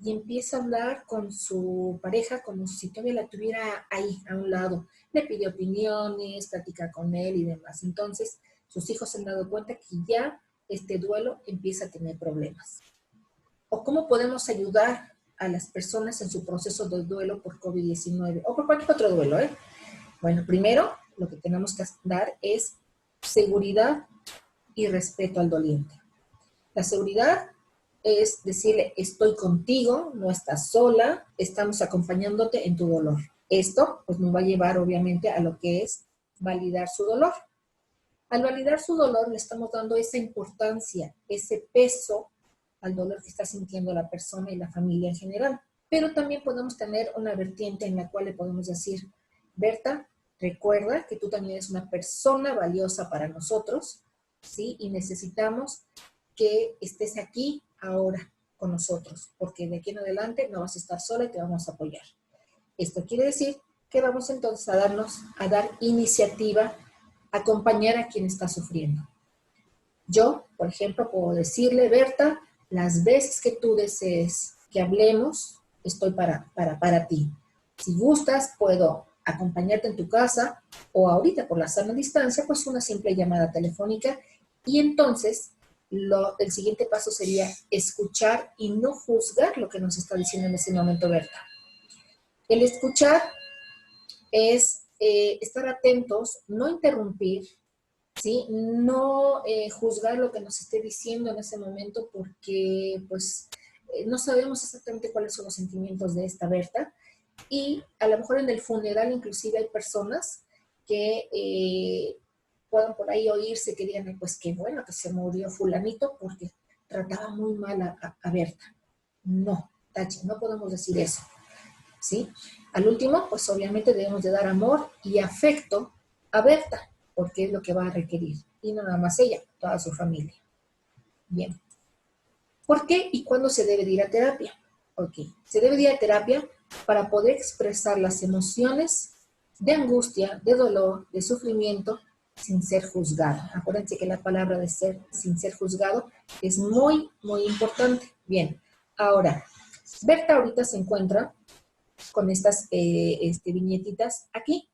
Y empieza a hablar con su pareja como si todavía la tuviera ahí, a un lado. Le pide opiniones, platica con él y demás. Entonces, sus hijos se han dado cuenta que ya este duelo empieza a tener problemas. ¿O cómo podemos ayudar a las personas en su proceso de duelo por COVID-19 o por cualquier otro duelo? Bueno, primero, lo que tenemos que dar es seguridad y respeto al doliente. La seguridad es decirle, estoy contigo, no estás sola, estamos acompañándote en tu dolor. Esto pues nos va a llevar obviamente a lo que es validar su dolor. Al validar su dolor le estamos dando esa importancia, ese peso al dolor que está sintiendo la persona y la familia en general. Pero también podemos tener una vertiente en la cual le podemos decir, Berta, recuerda que tú también eres una persona valiosa para nosotros, ¿sí? Y necesitamos que estés aquí ahora con nosotros, porque de aquí en adelante no vas a estar sola y te vamos a apoyar. Esto quiere decir que vamos entonces a dar iniciativa, a acompañar a quien está sufriendo. Yo, por ejemplo, puedo decirle, Berta, las veces que tú desees que hablemos, estoy para ti. Si gustas, puedo acompañarte en tu casa o ahorita por la sana distancia, pues una simple llamada telefónica y entonces el siguiente paso sería escuchar y no juzgar lo que nos está diciendo en ese momento Berta. El escuchar es estar atentos, no interrumpir, ¿sí? No juzgar lo que nos esté diciendo en ese momento porque pues no sabemos exactamente cuáles son los sentimientos de esta Berta y a lo mejor en el funeral inclusive hay personas que puedan por ahí oírse que digan, pues qué bueno que se murió fulanito porque trataba muy mal a Berta. No, tache, no podemos decir eso, ¿sí? Al último, pues obviamente debemos de dar amor y afecto a Berta, porque es lo que va a requerir, y no nada más ella, toda su familia. Bien. ¿Por qué y cuándo se debe de ir a terapia? Ok, se debe de ir a terapia para poder expresar las emociones de angustia, de dolor, de sufrimiento, sin ser juzgado. Acuérdense que la palabra de ser sin ser juzgado es muy, muy importante. Bien, ahora, Berta ahorita se encuentra con estas viñetitas aquí.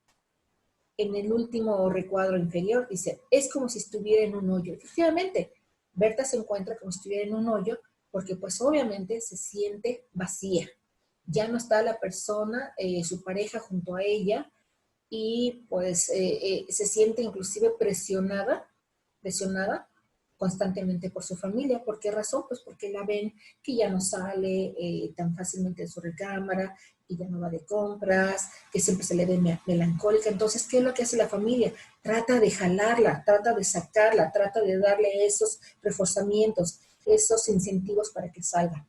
En el último recuadro inferior dice, es como si estuviera en un hoyo. Efectivamente, Berta se encuentra como si estuviera en un hoyo porque pues obviamente se siente vacía. Ya no está la persona, su pareja junto a ella, y pues se siente inclusive presionada constantemente por su familia. ¿Por qué razón? Pues porque la ven que ya no sale tan fácilmente de su recámara, y ya no va de compras, que siempre se le ve melancólica. Entonces, ¿qué es lo que hace la familia? Trata de jalarla, trata de sacarla, trata de darle esos reforzamientos, esos incentivos para que salga.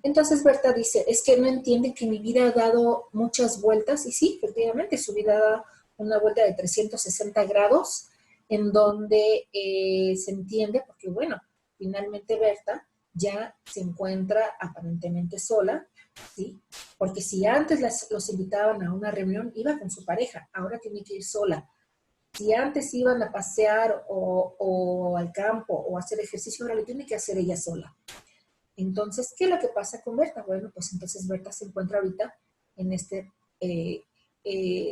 Entonces Berta dice, es que no entienden que mi vida ha dado muchas vueltas, y sí, efectivamente, su vida da una vuelta de 360 grados, en donde se entiende, porque bueno, finalmente Berta ya se encuentra aparentemente sola, ¿sí? Porque si antes los invitaban a una reunión, iba con su pareja, ahora tiene que ir sola. Si antes iban a pasear o al campo o a hacer ejercicio, ahora lo tiene que hacer ella sola. Entonces, ¿qué es lo que pasa con Berta? Bueno, pues entonces Berta se encuentra ahorita en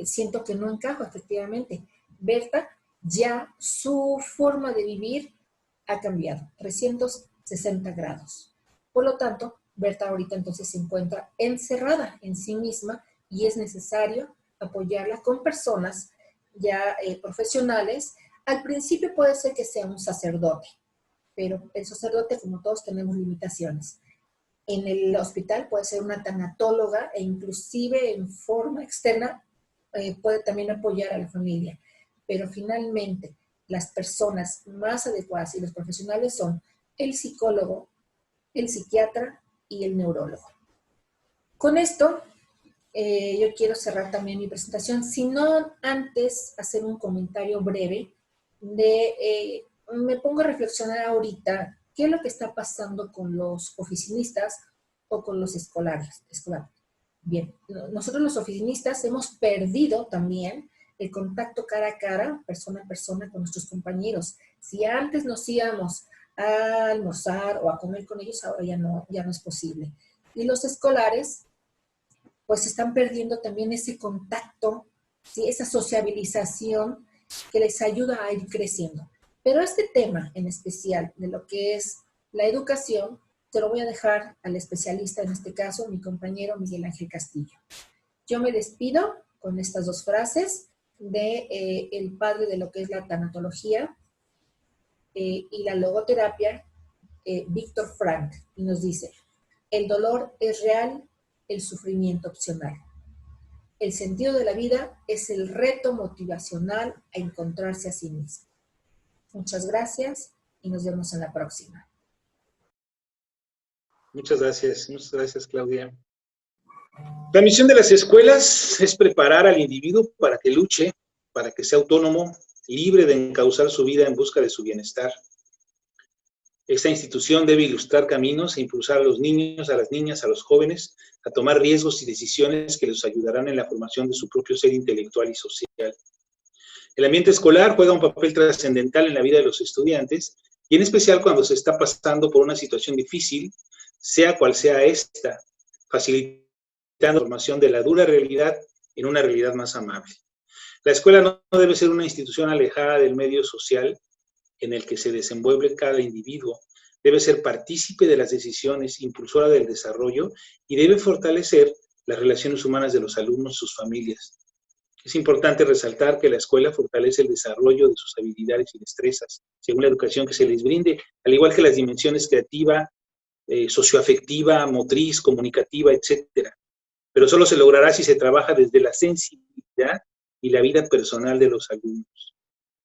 siento que no encajo, efectivamente. Berta, ya su forma de vivir ha cambiado, 360 grados. Por lo tanto, Berta ahorita entonces se encuentra encerrada en sí misma y es necesario apoyarla con personas ya profesionales. Al principio puede ser que sea un sacerdote, pero el sacerdote, como todos, tenemos limitaciones. En el hospital puede ser una tanatóloga e inclusive en forma externa puede también apoyar a la familia. Pero finalmente, las personas más adecuadas y los profesionales son el psicólogo, el psiquiatra y el neurólogo. Con esto, yo quiero cerrar también mi presentación, sino antes hacer un comentario breve de... me pongo a reflexionar ahorita qué es lo que está pasando con los oficinistas o con los escolares. Bien, nosotros los oficinistas hemos perdido también el contacto cara a cara, persona a persona con nuestros compañeros. Si antes nos íbamos a almorzar o a comer con ellos, ahora ya no es posible. Y los escolares, pues están perdiendo también ese contacto, ¿sí? Esa sociabilización que les ayuda a ir creciendo. Pero este tema en especial de lo que es la educación, te lo voy a dejar al especialista, en este caso, mi compañero Miguel Ángel Castillo. Yo me despido con estas dos frases de el padre de lo que es la tanatología y la logoterapia, Víctor Frank, y nos dice, el dolor es real, el sufrimiento opcional. El sentido de la vida es el reto motivacional a encontrarse a sí mismo. Muchas gracias y nos vemos en la próxima. Muchas gracias, Claudia. La misión de las escuelas es preparar al individuo para que luche, para que sea autónomo, libre de encauzar su vida en busca de su bienestar. Esta institución debe ilustrar caminos e impulsar a los niños, a las niñas, a los jóvenes a tomar riesgos y decisiones que les ayudarán en la formación de su propio ser intelectual y social. El ambiente escolar juega un papel trascendental en la vida de los estudiantes y en especial cuando se está pasando por una situación difícil, sea cual sea esta, facilitando la formación de la dura realidad en una realidad más amable. La escuela no debe ser una institución alejada del medio social en el que se desenvuelve cada individuo, debe ser partícipe de las decisiones, impulsora del desarrollo y debe fortalecer las relaciones humanas de los alumnos y sus familias. Es importante resaltar que la escuela fortalece el desarrollo de sus habilidades y destrezas, según la educación que se les brinde, al igual que las dimensiones creativa, socioafectiva, motriz, comunicativa, etcétera. Pero solo se logrará si se trabaja desde la sensibilidad y la vida personal de los alumnos.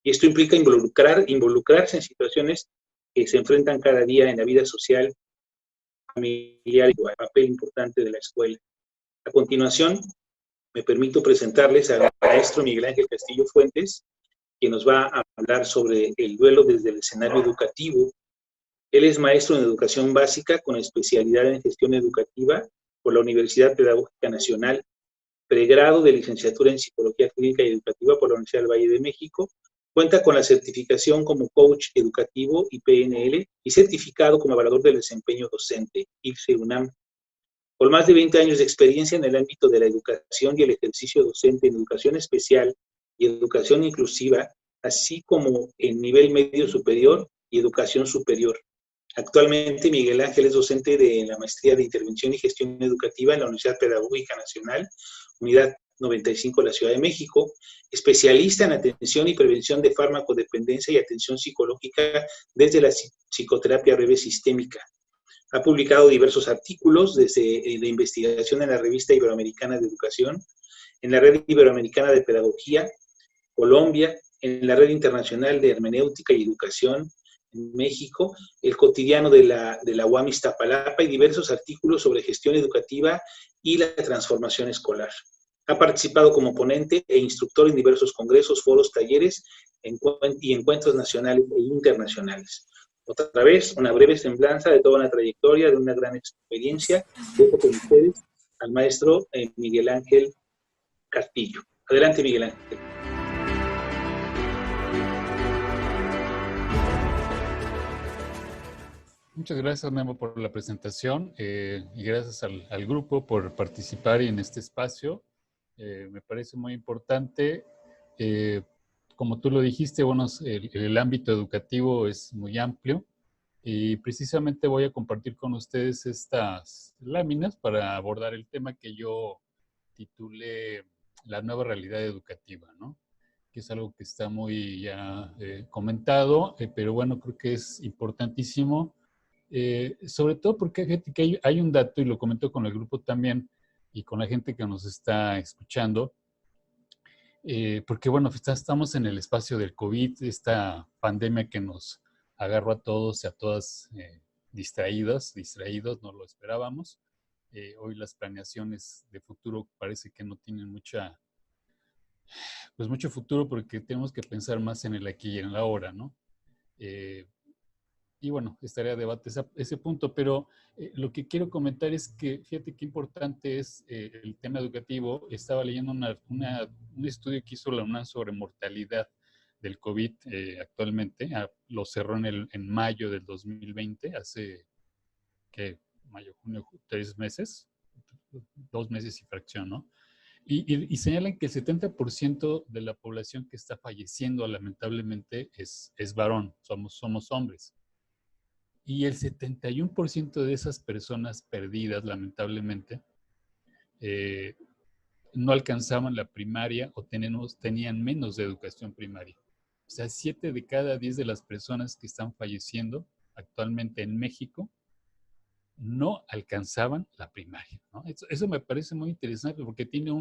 Y esto implica involucrarse en situaciones que se enfrentan cada día en la vida social, familiar y el papel importante de la escuela. A continuación, me permito presentarles al maestro Miguel Ángel Castillo Fuentes, quien nos va a hablar sobre el duelo desde el escenario educativo. Él es maestro en educación básica con especialidad en gestión educativa por la Universidad Pedagógica Nacional, pregrado de licenciatura en psicología clínica y educativa por la Universidad del Valle de México, Cuenta con la certificación como coach educativo y PNL y certificado como evaluador del desempeño docente, IFE-UNAM. Con más de 20 años de experiencia en el ámbito de la educación y el ejercicio docente en educación especial y educación inclusiva, así como en nivel medio superior y educación superior. Actualmente, Miguel Ángel es docente de la Maestría de Intervención y Gestión Educativa en la Universidad Pedagógica Nacional, Unidad 95 de la Ciudad de México, especialista en atención y prevención de farmacodependencia y atención psicológica desde la psicoterapia breve sistémica. Ha publicado diversos artículos de investigación en la Revista Iberoamericana de Educación, en la Red Iberoamericana de Pedagogía, Colombia, en la Red Internacional de Hermenéutica y Educación, en México, el cotidiano de la UAM Iztapalapa y diversos artículos sobre gestión educativa y la transformación escolar. Ha participado como ponente e instructor en diversos congresos, foros, talleres y encuentros nacionales e internacionales. Otra vez, una breve semblanza de toda una trayectoria, de una gran experiencia. Dejo con ustedes al maestro Miguel Ángel Castillo. Adelante, Miguel Ángel. Muchas gracias, Memo, por la presentación y gracias al grupo por participar en este espacio. Me parece muy importante. Como tú lo dijiste, bueno, el ámbito educativo es muy amplio y precisamente voy a compartir con ustedes estas láminas para abordar el tema que yo titulé La nueva realidad educativa, ¿no? Que es algo que está muy ya comentado, pero bueno, creo que es importantísimo. Sobre todo porque fíjate que hay un dato, y lo comento con el grupo también, y con la gente que nos está escuchando, porque bueno, estamos en el espacio del COVID, esta pandemia que nos agarró a todos y a todas distraídos, no lo esperábamos. Hoy las planeaciones de futuro parece que no tienen mucho futuro porque tenemos que pensar más en el aquí y en el ahora, ¿no? Y bueno, estaría a debate ese punto, pero lo que quiero comentar es que, fíjate qué importante es el tema educativo. Estaba leyendo un estudio que hizo la UNAM sobre mortalidad del COVID actualmente. Lo cerró en mayo del 2020, hace, ¿qué? Mayo, junio, 3 meses, 2 meses y fracción, ¿no? Y señalan que el 70% de la población que está falleciendo lamentablemente es varón, somos hombres. Y el 71% de esas personas perdidas, lamentablemente, eh, no alcanzaban la primaria o tenían menos de educación primaria. O sea, 7 de cada 10 de las personas que están falleciendo actualmente en México no alcanzaban la primaria, ¿no? Eso me parece muy interesante porque tiene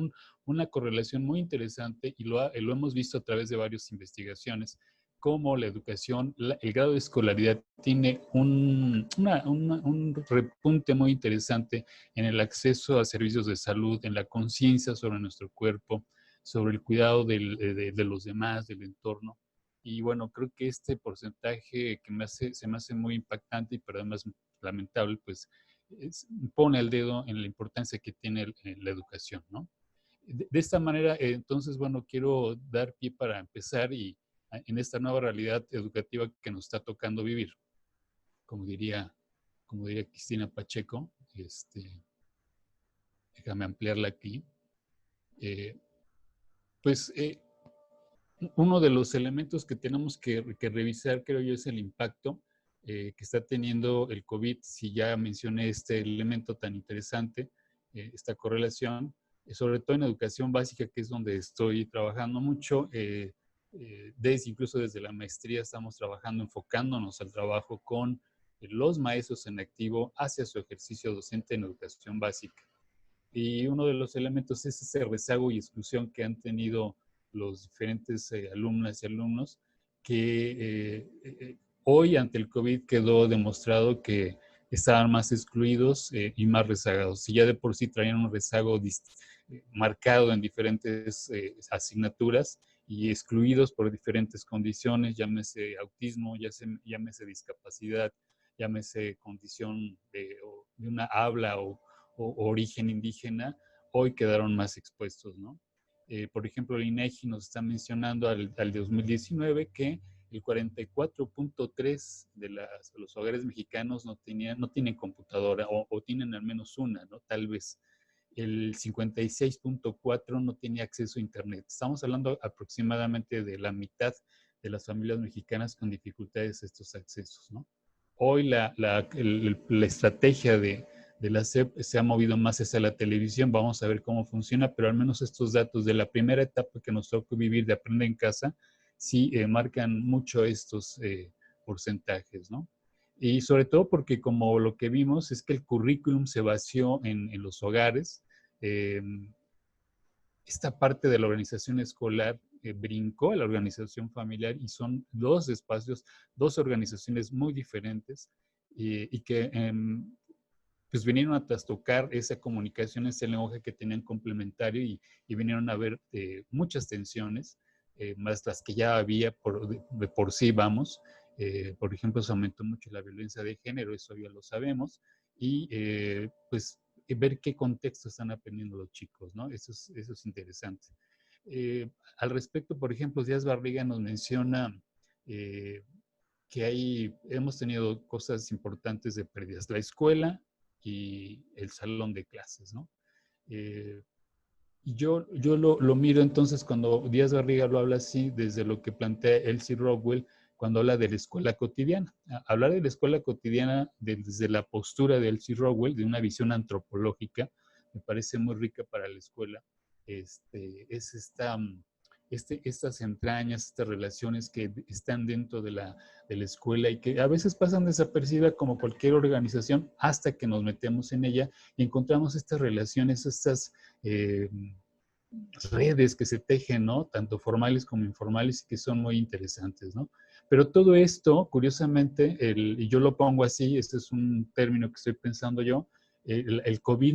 una correlación muy interesante y lo hemos visto a través de varias investigaciones, cómo la educación, el grado de escolaridad tiene un repunte muy interesante en el acceso a servicios de salud, en la conciencia sobre nuestro cuerpo, sobre el cuidado de los demás, del entorno. Y bueno, creo que este porcentaje que se me hace muy impactante, pero además lamentable, pues pone el dedo en la importancia que tiene la educación, ¿no? De esta manera, entonces, bueno, quiero dar pie para empezar y en esta nueva realidad educativa que nos está tocando vivir, como diría Cristina Pacheco, déjame ampliarla aquí, eh, pues uno de los elementos que tenemos que revisar, creo yo, es el impacto que está teniendo el COVID. Si ya mencioné este elemento tan interesante, esta correlación, sobre todo en educación básica, que es donde estoy trabajando mucho, incluso desde la maestría estamos trabajando, enfocándonos al trabajo con los maestros en activo hacia su ejercicio docente en educación básica. Y uno de los elementos es ese rezago y exclusión que han tenido los diferentes alumnas y alumnos, que hoy ante el COVID quedó demostrado que estaban más excluidos y más rezagados. Si ya de por sí traían un rezago marcado en diferentes asignaturas y excluidos por diferentes condiciones, llámese autismo, llámese discapacidad, llámese condición de una habla o origen indígena, hoy quedaron más expuestos, ¿no? Por ejemplo, el INEGI nos está mencionando al 2019 que el 44.3 de los hogares mexicanos no tienen computadora o tienen al menos una, ¿no? Tal vez. El 56.4 no tiene acceso a Internet. Estamos hablando aproximadamente de la mitad de las familias mexicanas con dificultades a estos accesos, ¿no? Hoy la estrategia de la SEP se ha movido más hacia la televisión. Vamos a ver cómo funciona, pero al menos estos datos de la primera etapa que nos tocó vivir de aprender en casa sí marcan mucho estos porcentajes, ¿no? Y sobre todo porque como lo que vimos es que el currículum se vació en los hogares. Esta parte de la organización escolar brincó a la organización familiar y son dos espacios, dos organizaciones muy diferentes y que pues vinieron a trastocar esa comunicación, ese lenguaje que tenían complementario y vinieron a ver muchas tensiones, más las que ya había de por sí, vamos. Por ejemplo, se aumentó mucho la violencia de género, eso ya lo sabemos, y pues ver qué contexto están aprendiendo los chicos, ¿no? Eso es interesante. Al respecto, por ejemplo, Díaz Barriga nos menciona que hemos tenido cosas importantes de pérdidas. La escuela y el salón de clases, ¿no? Y yo lo miro entonces cuando Díaz Barriga lo habla así, desde lo que plantea Elsie Rockwell, cuando habla de la escuela cotidiana. Hablar de la escuela cotidiana desde la postura de Elsie Rockwell, de una visión antropológica, me parece muy rica para la escuela. Es estas entrañas, estas relaciones que están dentro de la escuela y que a veces pasan desapercibidas como cualquier organización hasta que nos metemos en ella y encontramos estas relaciones, estas redes que se tejen, ¿no? Tanto formales como informales y que son muy interesantes, ¿no? Pero todo esto, curiosamente, y yo lo pongo así, este es un término que estoy pensando yo, el COVID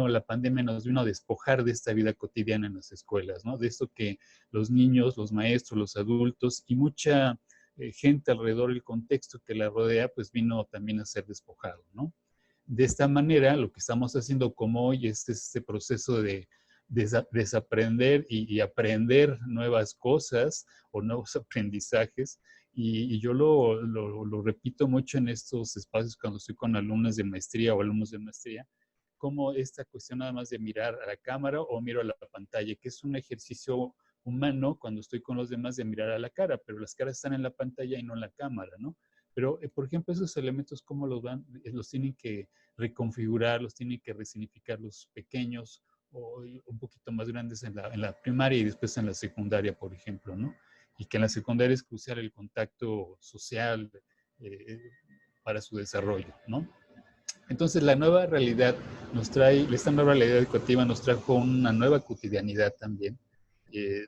la pandemia nos vino a despojar de esta vida cotidiana en las escuelas, ¿no? De esto que los niños, los maestros, los adultos y mucha gente alrededor del contexto que la rodea, pues vino también a ser despojado, ¿no? De esta manera, lo que estamos haciendo como hoy es este proceso de desaprender y aprender nuevas cosas o nuevos aprendizajes. Y yo lo repito mucho en estos espacios cuando estoy con alumnos de maestría o alumnos de maestría, como esta cuestión nada más de mirar a la cámara o miro a la pantalla, que es un ejercicio humano cuando estoy con los demás de mirar a la cara, pero las caras están en la pantalla y no en la cámara, ¿no? Pero, por ejemplo, esos elementos, ¿cómo los tienen que reconfigurar, los tienen que resignificar los pequeños o un poquito más grandes en la primaria y después en la secundaria, por ejemplo, ¿no? Y que en la secundaria es crucial el contacto social para su desarrollo, ¿no? Entonces, la nueva realidad esta nueva realidad educativa nos trajo una nueva cotidianidad también,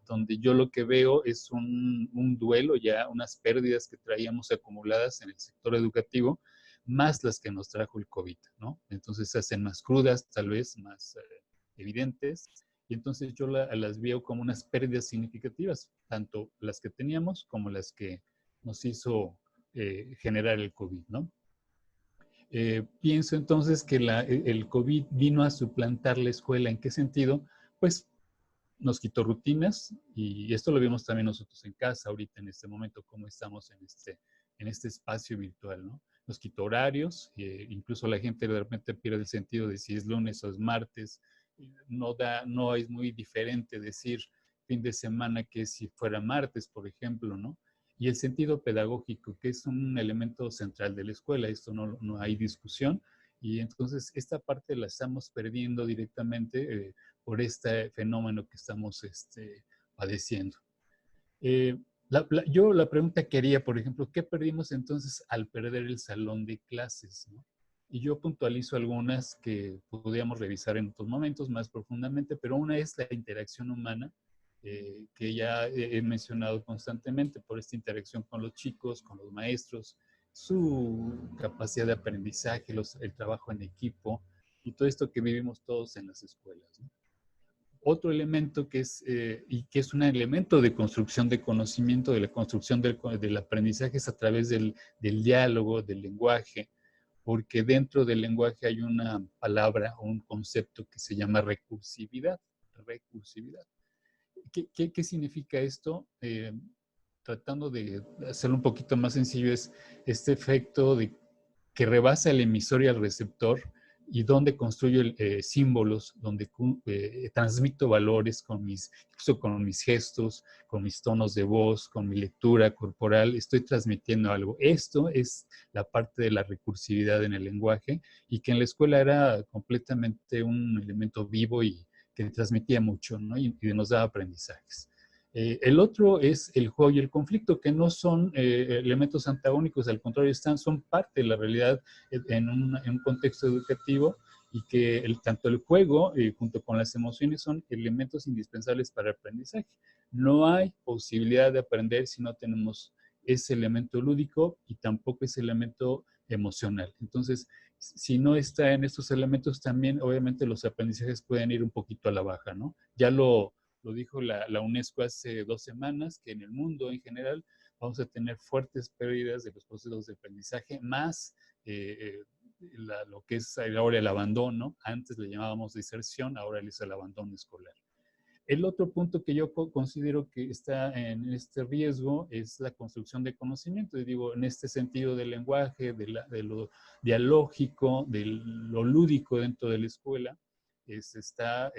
donde yo lo que veo es un duelo ya, unas pérdidas que traíamos acumuladas en el sector educativo, más las que nos trajo el COVID, ¿no? Entonces se hacen más crudas, tal vez más evidentes, y entonces yo las veo como unas pérdidas significativas, tanto las que teníamos como las que nos hizo generar el COVID, ¿no? Pienso entonces que el COVID vino a suplantar la escuela. ¿En qué sentido? Pues nos quitó rutinas y esto lo vimos también nosotros en casa ahorita en este momento, cómo estamos en este espacio virtual, ¿no? Nos quitó horarios, incluso la gente de repente pierde el sentido de si es lunes o es martes. No es muy diferente decir fin de semana que si fuera martes, por ejemplo, ¿no? Y el sentido pedagógico, que es un elemento central de la escuela, esto no hay discusión, y entonces esta parte la estamos perdiendo directamente por este fenómeno que estamos padeciendo. Yo la pregunta que haría, por ejemplo, ¿qué perdimos entonces al perder el salón de clases, ¿no? Y yo puntualizo algunas que podríamos revisar en otros momentos más profundamente, pero una es la interacción humana, que ya he mencionado constantemente por esta interacción con los chicos, con los maestros, su capacidad de aprendizaje, el trabajo en equipo y todo esto que vivimos todos en las escuelas, ¿no? Otro elemento que es un elemento de construcción de conocimiento, de la construcción del aprendizaje es a través del diálogo, del lenguaje, porque dentro del lenguaje hay una palabra o un concepto que se llama recursividad. Recursividad. ¿Qué significa esto? Tratando de hacerlo un poquito más sencillo, es este efecto de que rebasa el emisor y el receptor y donde construyo símbolos, donde transmito valores incluso con mis gestos, con mis tonos de voz, con mi lectura corporal, estoy transmitiendo algo. Esto es la parte de la recursividad en el lenguaje y que en la escuela era completamente un elemento vivo y que transmitía mucho, ¿no? y nos daba aprendizajes. El otro es el juego y el conflicto, que no son elementos antagónicos, al contrario, son parte de la realidad en un contexto educativo y que tanto el juego junto con las emociones son elementos indispensables para el aprendizaje. No hay posibilidad de aprender si no tenemos ese elemento lúdico y tampoco ese elemento emocional. Entonces, si no está en estos elementos, también obviamente los aprendizajes pueden ir un poquito a la baja, ¿no? Ya lo dijo la UNESCO hace 2 semanas, que en el mundo en general vamos a tener fuertes pérdidas de los procesos de aprendizaje, más lo que es ahora el abandono. Antes le llamábamos deserción, ahora es el abandono escolar. El otro punto que yo considero que está en este riesgo es la construcción de conocimiento. Y digo, en este sentido del lenguaje, de lo dialógico, de lo lúdico dentro de la escuela, se está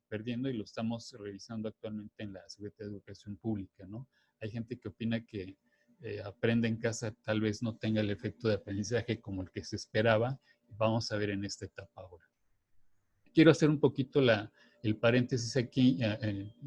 perdiendo y lo estamos revisando actualmente en la Secretaría de Educación Pública, ¿no? Hay gente que opina que aprende en casa tal vez no tenga el efecto de aprendizaje como el que se esperaba. Vamos a ver en esta etapa ahora. Quiero hacer un poquito el paréntesis aquí,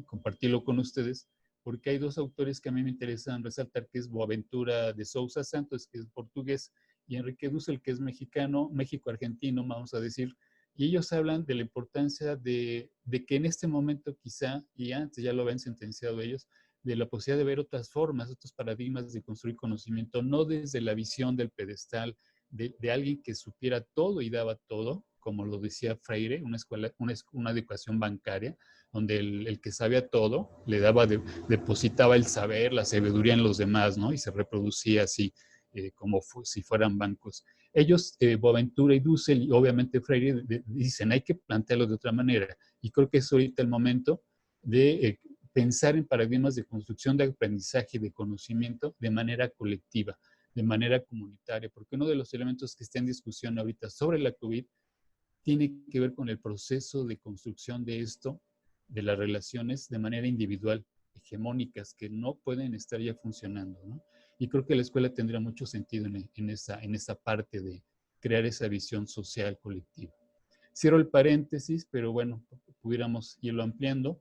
compartirlo con ustedes, porque hay 2 autores que a mí me interesan resaltar, que es Boaventura de Sousa Santos, que es portugués, y Enrique Dussel, que es mexicano, México-argentino, vamos a decir, y ellos hablan de la importancia de que en este momento quizá, y antes ya lo habían sentenciado ellos, de la posibilidad de ver otras formas, otros paradigmas de construir conocimiento, no desde la visión del pedestal de alguien que supiera todo y daba todo, como lo decía Freire, una educación bancaria, donde el que sabía todo le daba, depositaba el saber, la sabiduría en los demás, ¿no? Y se reproducía así, como si fueran bancos. Ellos, Boaventura y Dussel, y obviamente Freire, dicen, hay que plantearlo de otra manera. Y creo que es ahorita el momento de pensar en paradigmas de construcción de aprendizaje y de conocimiento de manera colectiva, de manera comunitaria, porque uno de los elementos que está en discusión ahorita sobre la COVID tiene que ver con el proceso de construcción de esto, de las relaciones de manera individual, hegemónicas, que no pueden estar ya funcionando, ¿no? Y creo que la escuela tendría mucho sentido en esa parte de crear esa visión social colectiva. Cierro el paréntesis, pero bueno, pudiéramos irlo ampliando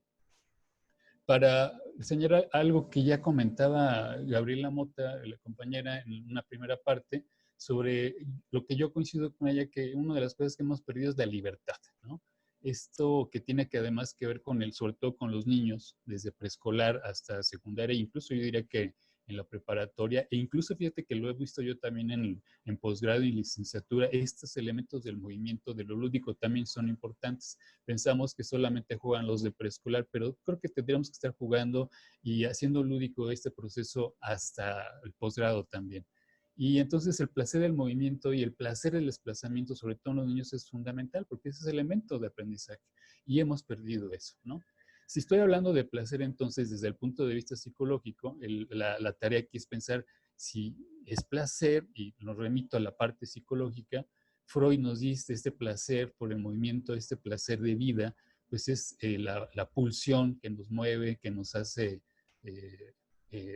para señalar algo que ya comentaba Gabriela Mota, la compañera, en una primera parte, sobre lo que yo coincido con ella, que una de las cosas que hemos perdido es la libertad, ¿no? Esto que tiene que además que ver con sobre todo con los niños, desde preescolar hasta secundaria, incluso yo diría que en la preparatoria, e incluso fíjate que lo he visto yo también en posgrado y licenciatura, estos elementos del movimiento, de lo lúdico también son importantes. Pensamos que solamente juegan los de preescolar, pero creo que tendríamos que estar jugando y haciendo lúdico este proceso hasta el posgrado también. Y entonces el placer del movimiento y el placer del desplazamiento, sobre todo en los niños, es fundamental porque ese es el elemento de aprendizaje y hemos perdido eso, ¿no? Si estoy hablando de placer, entonces, desde el punto de vista psicológico, la tarea aquí es pensar si es placer, y nos remito a la parte psicológica. Freud nos dice este placer por el movimiento, este placer de vida, pues es la pulsión que nos mueve, que nos hace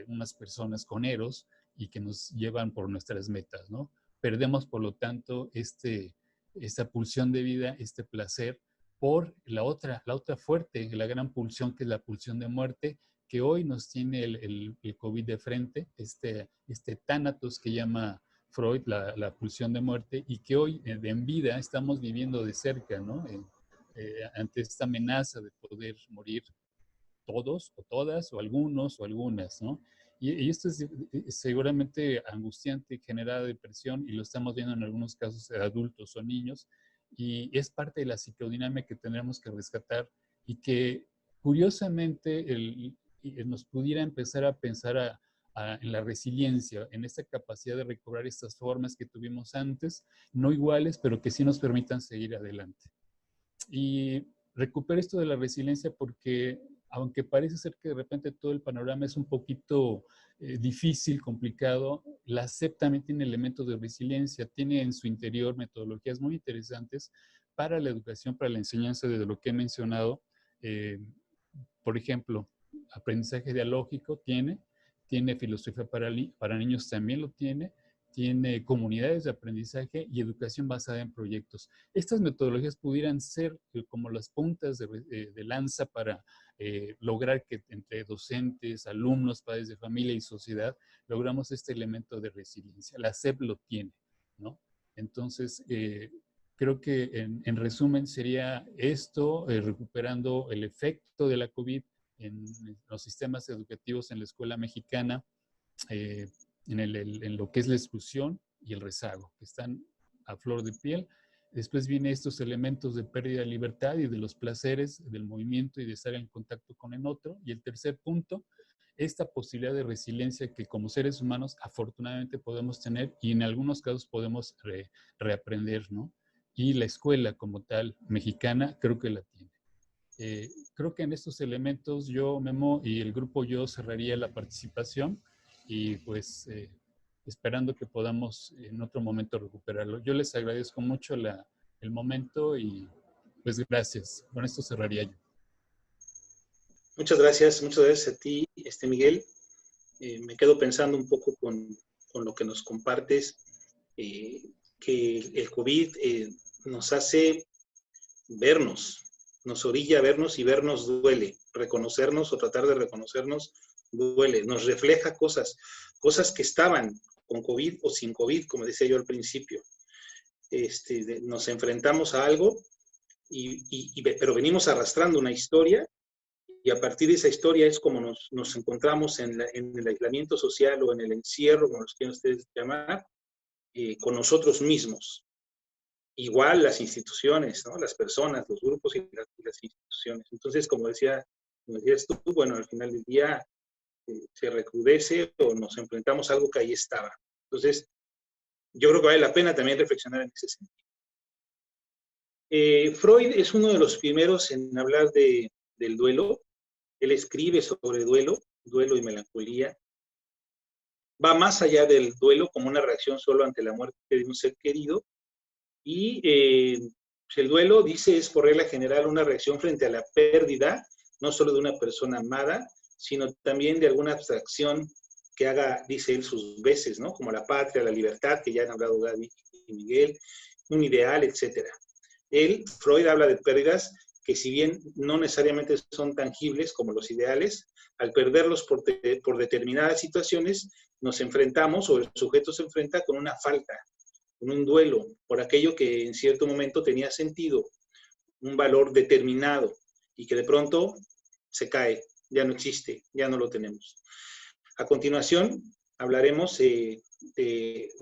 unas personas con eros y que nos llevan por nuestras metas, ¿no? Perdemos, por lo tanto, esta pulsión de vida, este placer, por la otra fuerte, la gran pulsión, que es la pulsión de muerte, que hoy nos tiene el COVID de frente, este tánatos que llama Freud, la pulsión de muerte, y que hoy en vida estamos viviendo de cerca, ¿no? Ante esta amenaza de poder morir todos o todas o algunos o algunas, ¿no? Y esto es seguramente angustiante, genera depresión y lo estamos viendo en algunos casos de adultos o niños y es parte de la psicodinámica que tendremos que rescatar y que curiosamente nos pudiera empezar a pensar en la resiliencia, en esta capacidad de recobrar estas formas que tuvimos antes, no iguales, pero que sí nos permitan seguir adelante. Y recupero esto de la resiliencia porque aunque parece ser que de repente todo el panorama es un poquito difícil, complicado, la SEP también tiene elementos de resiliencia, tiene en su interior metodologías muy interesantes para la educación, para la enseñanza de lo que he mencionado. Por ejemplo, aprendizaje dialógico tiene filosofía para niños también lo tiene comunidades de aprendizaje y educación basada en proyectos. Estas metodologías pudieran ser como las puntas de lanza para lograr que entre docentes, alumnos, padres de familia y sociedad logramos este elemento de resiliencia. La SEP lo tiene, ¿no? Entonces, creo que en resumen sería esto, recuperando el efecto de la COVID en los sistemas educativos en la escuela mexicana, en lo que es la exclusión y el rezago, que están a flor de piel. Después vienen estos elementos de pérdida de libertad y de los placeres del movimiento y de estar en contacto con el otro. Y el tercer punto, esta posibilidad de resiliencia que como seres humanos afortunadamente podemos tener y en algunos casos podemos reaprender, ¿no? Y la escuela como tal mexicana creo que la tiene. Creo que en estos elementos yo, Memo, y el grupo yo cerraría la participación y pues esperando que podamos en otro momento recuperarlo. Yo les agradezco mucho el momento y pues gracias. Con esto cerraría yo. Muchas gracias a ti, Miguel. Me quedo pensando un poco con lo que nos compartes, que el COVID nos hace vernos, nos orilla a vernos y vernos duele. Reconocernos o tratar de reconocernos duele. Nos refleja cosas que estaban con COVID o sin COVID, como decía yo al principio. Nos enfrentamos a algo, pero venimos arrastrando una historia y a partir de esa historia es como nos encontramos en el aislamiento social o en el encierro, como los quieren ustedes llamar, con nosotros mismos. Igual las instituciones, ¿no? Las personas, los grupos y las instituciones. Entonces, como decías tú, bueno, al final del día se recrudece o nos enfrentamos a algo que ahí estaba. Entonces, yo creo que vale la pena también reflexionar en ese sentido. Freud es uno de los primeros en hablar del duelo. Él escribe sobre duelo y melancolía. Va más allá del duelo como una reacción solo ante la muerte de un ser querido. Y el duelo, dice, es por regla general una reacción frente a la pérdida, no solo de una persona amada, sino también de alguna abstracción que haga, dice él, sus veces, ¿no? Como la patria, la libertad, que ya han hablado Gaby y Miguel, un ideal, etc. Freud habla de pérdidas que si bien no necesariamente son tangibles como los ideales, al perderlos por determinadas situaciones, nos enfrentamos, o el sujeto se enfrenta con una falta, con un duelo, por aquello que en cierto momento tenía sentido, un valor determinado, y que de pronto se cae, ya no existe, ya no lo tenemos. A continuación, hablaremos de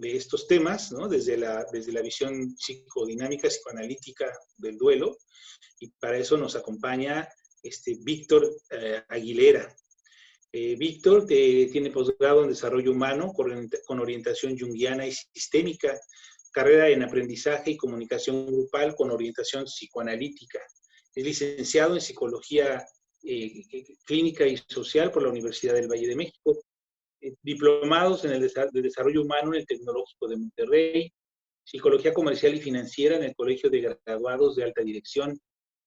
estos temas, ¿no? desde la visión psicodinámica, psicoanalítica del duelo, y para eso nos acompaña Víctor Aguilera. Víctor tiene posgrado en desarrollo humano con orientación junguiana y sistémica, carrera en aprendizaje y comunicación grupal con orientación psicoanalítica. Es licenciado en psicología clínica y social por la Universidad del Valle de México, diplomados en el desarrollo humano en el Tecnológico de Monterrey, psicología comercial y financiera en el Colegio de Graduados de Alta Dirección,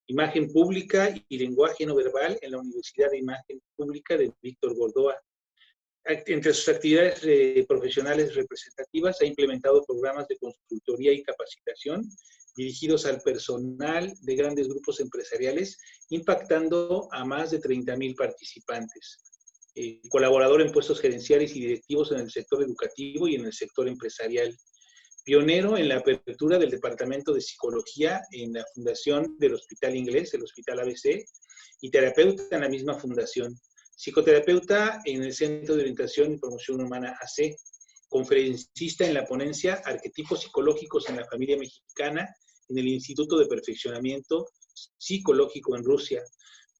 imagen pública y lenguaje no verbal en la Universidad de Imagen Pública de Víctor Gordoa. Entre sus actividades profesionales representativas ha implementado programas de consultoría y capacitación dirigidos al personal de grandes grupos empresariales, impactando a más de 30,000 participantes. Colaborador en puestos gerenciales y directivos en el sector educativo y en el sector empresarial. Pionero en la apertura del Departamento de Psicología en la fundación del Hospital Inglés, el Hospital ABC, y terapeuta en la misma fundación. Psicoterapeuta en el Centro de Orientación y Promoción Humana AC. Conferencista en la ponencia Arquetipos Psicológicos en la Familia Mexicana en el Instituto de Perfeccionamiento Psicológico en Rusia.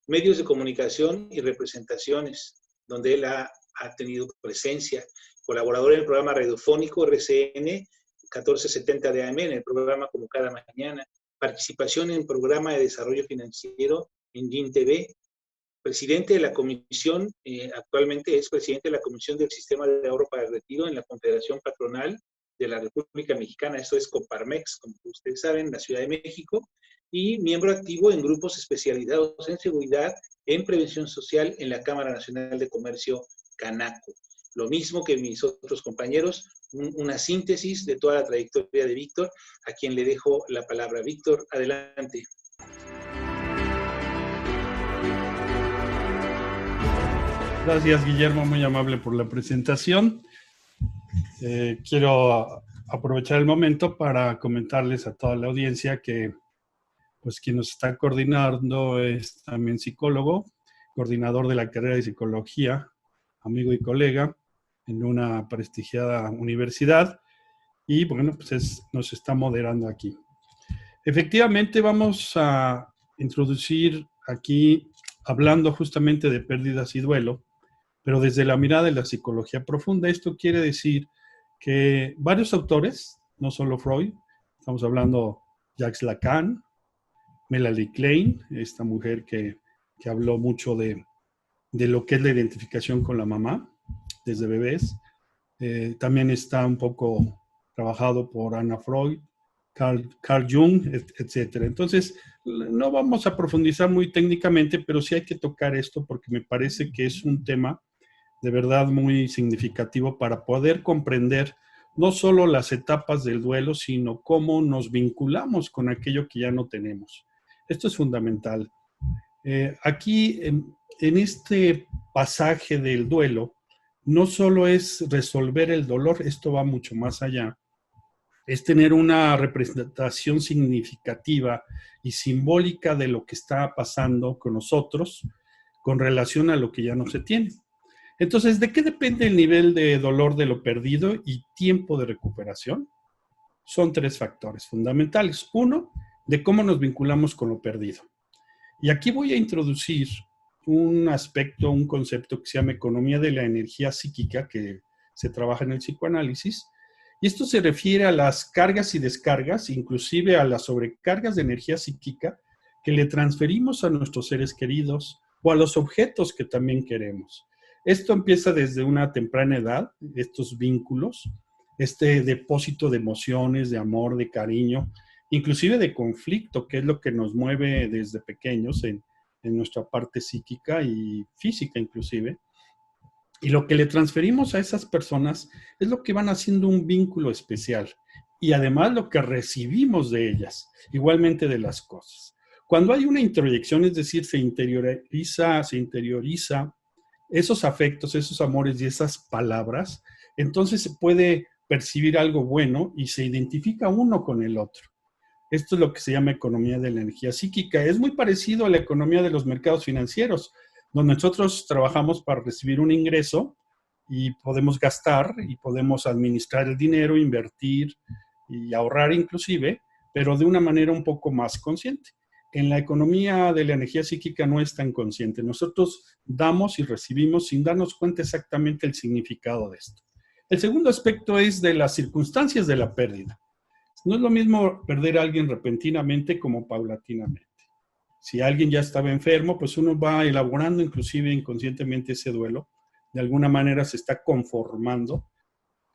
Medios de comunicación y representaciones, donde él ha tenido presencia. Colaborador en el programa radiofónico RCN 1470 de AM, en el programa Como Cada Mañana. Participación en programa de desarrollo financiero en GIN TV. presidente de la comisión, actualmente es presidente de la Comisión del Sistema de Ahorro para el Retiro en la Confederación Patronal de la República Mexicana, esto es Coparmex, como ustedes saben, en la Ciudad de México, y miembro activo en grupos especializados en seguridad, en prevención social en la Cámara Nacional de Comercio, Canaco. Lo mismo que mis otros compañeros, una síntesis de toda la trayectoria de Víctor, a quien le dejo la palabra. Víctor, adelante. Gracias, Guillermo, muy amable por la presentación. Quiero aprovechar el momento para comentarles a toda la audiencia que pues quien nos está coordinando es también psicólogo, coordinador de la carrera de psicología, amigo y colega en una prestigiada universidad, y bueno, pues nos está moderando aquí. Efectivamente, vamos a introducir aquí, hablando justamente de pérdidas y duelo, pero desde la mirada de la psicología profunda. Esto quiere decir que varios autores, no solo Freud, estamos hablando Jacques Lacan, Melanie Klein, esta mujer que habló mucho de lo que es la identificación con la mamá desde bebés. También está un poco trabajado por Anna Freud, Carl Jung, etc. Entonces, no vamos a profundizar muy técnicamente, pero sí hay que tocar esto porque me parece que es un tema de verdad muy significativo para poder comprender no solo las etapas del duelo, sino cómo nos vinculamos con aquello que ya no tenemos. Esto es fundamental. Aquí, en este pasaje del duelo, no solo es resolver el dolor, esto va mucho más allá, es tener una representación significativa y simbólica de lo que está pasando con nosotros con relación a lo que ya no se tiene. Entonces, ¿de qué depende el nivel de dolor de lo perdido y tiempo de recuperación? Son tres factores fundamentales. Uno, de cómo nos vinculamos con lo perdido. Y aquí voy a introducir un aspecto, un concepto que se llama economía de la energía psíquica, que se trabaja en el psicoanálisis. Y esto se refiere a las cargas y descargas, inclusive a las sobrecargas de energía psíquica que le transferimos a nuestros seres queridos o a los objetos que también queremos. Esto empieza desde una temprana edad, estos vínculos, este depósito de emociones, de amor, de cariño, inclusive de conflicto, que es lo que nos mueve desde pequeños en nuestra parte psíquica y física inclusive. Y lo que le transferimos a esas personas es lo que van haciendo un vínculo especial. Y además lo que recibimos de ellas, igualmente de las cosas. Cuando hay una introyección, es decir, se interioriza esos afectos, esos amores y esas palabras, entonces se puede percibir algo bueno y se identifica uno con el otro. Esto es lo que se llama economía de la energía psíquica. Es muy parecido a la economía de los mercados financieros, donde nosotros trabajamos para recibir un ingreso y podemos gastar y podemos administrar el dinero, invertir y ahorrar inclusive, pero de una manera un poco más consciente. En la economía de la energía psíquica no es tan consciente. Nosotros damos y recibimos sin darnos cuenta exactamente el significado de esto. El segundo aspecto es de las circunstancias de la pérdida. No es lo mismo perder a alguien repentinamente como paulatinamente. Si alguien ya estaba enfermo, pues uno va elaborando inclusive inconscientemente ese duelo. De alguna manera se está conformando,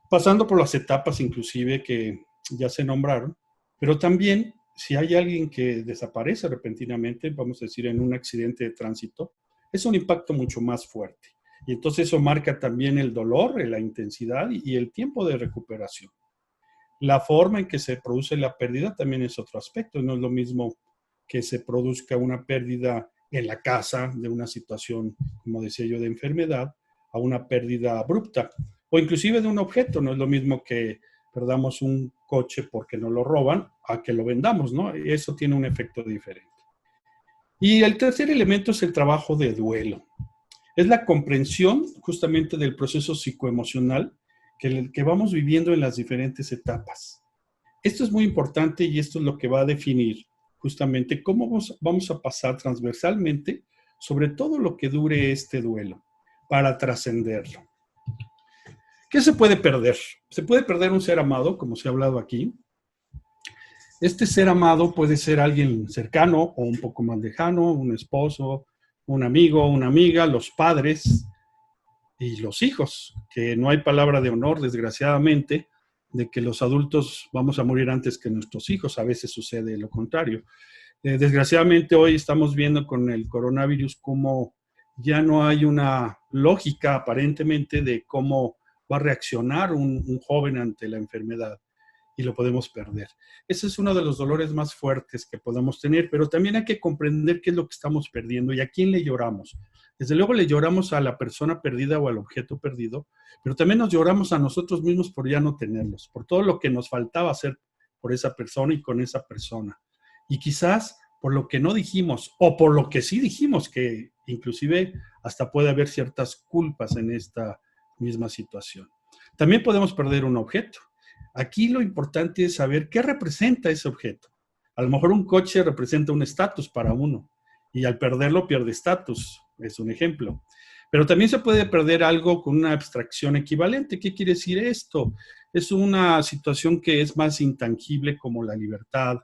pasando por las etapas inclusive que ya se nombraron, pero también si hay alguien que desaparece repentinamente, vamos a decir en un accidente de tránsito, es un impacto mucho más fuerte. Y entonces eso marca también el dolor, la intensidad y el tiempo de recuperación. La forma en que se produce la pérdida también es otro aspecto. No es lo mismo que se produzca una pérdida en la casa de una situación, como decía yo, de enfermedad, a una pérdida abrupta. O inclusive de un objeto. No es lo mismo que perdamos un coche porque nos lo roban a que lo vendamos, ¿no? Eso tiene un efecto diferente. Y el tercer elemento es el trabajo de duelo. Es la comprensión justamente del proceso psicoemocional que vamos viviendo en las diferentes etapas. Esto es muy importante y esto es lo que va a definir justamente cómo vamos a pasar transversalmente sobre todo lo que dure este duelo para trascenderlo. ¿Qué se puede perder? Se puede perder un ser amado, como se ha hablado aquí. Este ser amado puede ser alguien cercano o un poco más lejano, un esposo, un amigo, una amiga, los padres y los hijos, que no hay palabra de honor, desgraciadamente, de que los adultos vamos a morir antes que nuestros hijos. A veces sucede lo contrario. Desgraciadamente hoy estamos viendo con el coronavirus cómo ya no hay una lógica aparentemente de cómo va a reaccionar un joven ante la enfermedad y lo podemos perder. Ese es uno de los dolores más fuertes que podemos tener, pero también hay que comprender qué es lo que estamos perdiendo y a quién le lloramos. Desde luego le lloramos a la persona perdida o al objeto perdido, pero también nos lloramos a nosotros mismos por ya no tenerlos, por todo lo que nos faltaba hacer por esa persona y con esa persona. Y quizás por lo que no dijimos o por lo que sí dijimos, que inclusive hasta puede haber ciertas culpas en esta misma situación. También podemos perder un objeto. Aquí lo importante es saber qué representa ese objeto. A lo mejor un coche representa un estatus para uno y al perderlo pierde estatus, es un ejemplo. Pero también se puede perder algo con una abstracción equivalente. ¿Qué quiere decir esto? Es una situación que es más intangible como la libertad,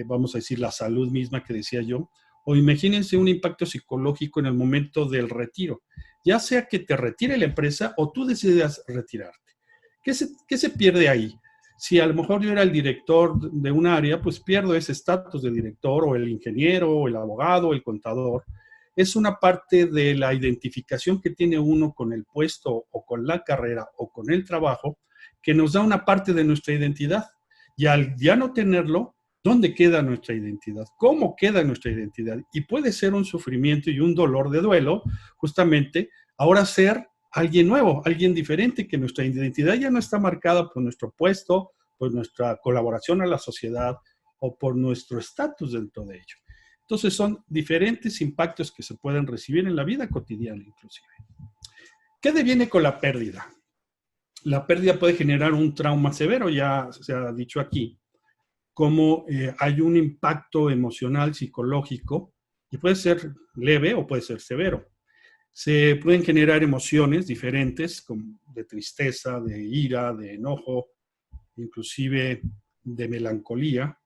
vamos a decir la salud misma que decía yo, o imagínense un impacto psicológico en el momento del retiro, ya sea que te retire la empresa o tú decidas retirarte. ¿Qué se pierde ahí? Si a lo mejor yo era el director de un área, pues pierdo ese estatus de director, o el ingeniero, o el abogado, o el contador. Es una parte de la identificación que tiene uno con el puesto, o con la carrera, o con el trabajo, que nos da una parte de nuestra identidad. Y al ya no tenerlo, ¿dónde queda nuestra identidad? ¿Cómo queda nuestra identidad? Y puede ser un sufrimiento y un dolor de duelo, justamente, ahora ser alguien nuevo, alguien diferente, que nuestra identidad ya no está marcada por nuestro puesto, por nuestra colaboración a la sociedad o por nuestro estatus dentro de ello. Entonces son diferentes impactos que se pueden recibir en la vida cotidiana inclusive. ¿Qué deviene con la pérdida? La pérdida puede generar un trauma severo, ya se ha dicho aquí, como hay un impacto emocional, psicológico, y puede ser leve o puede ser severo. Se pueden generar emociones diferentes, como de tristeza, de ira, de enojo, inclusive de melancolía.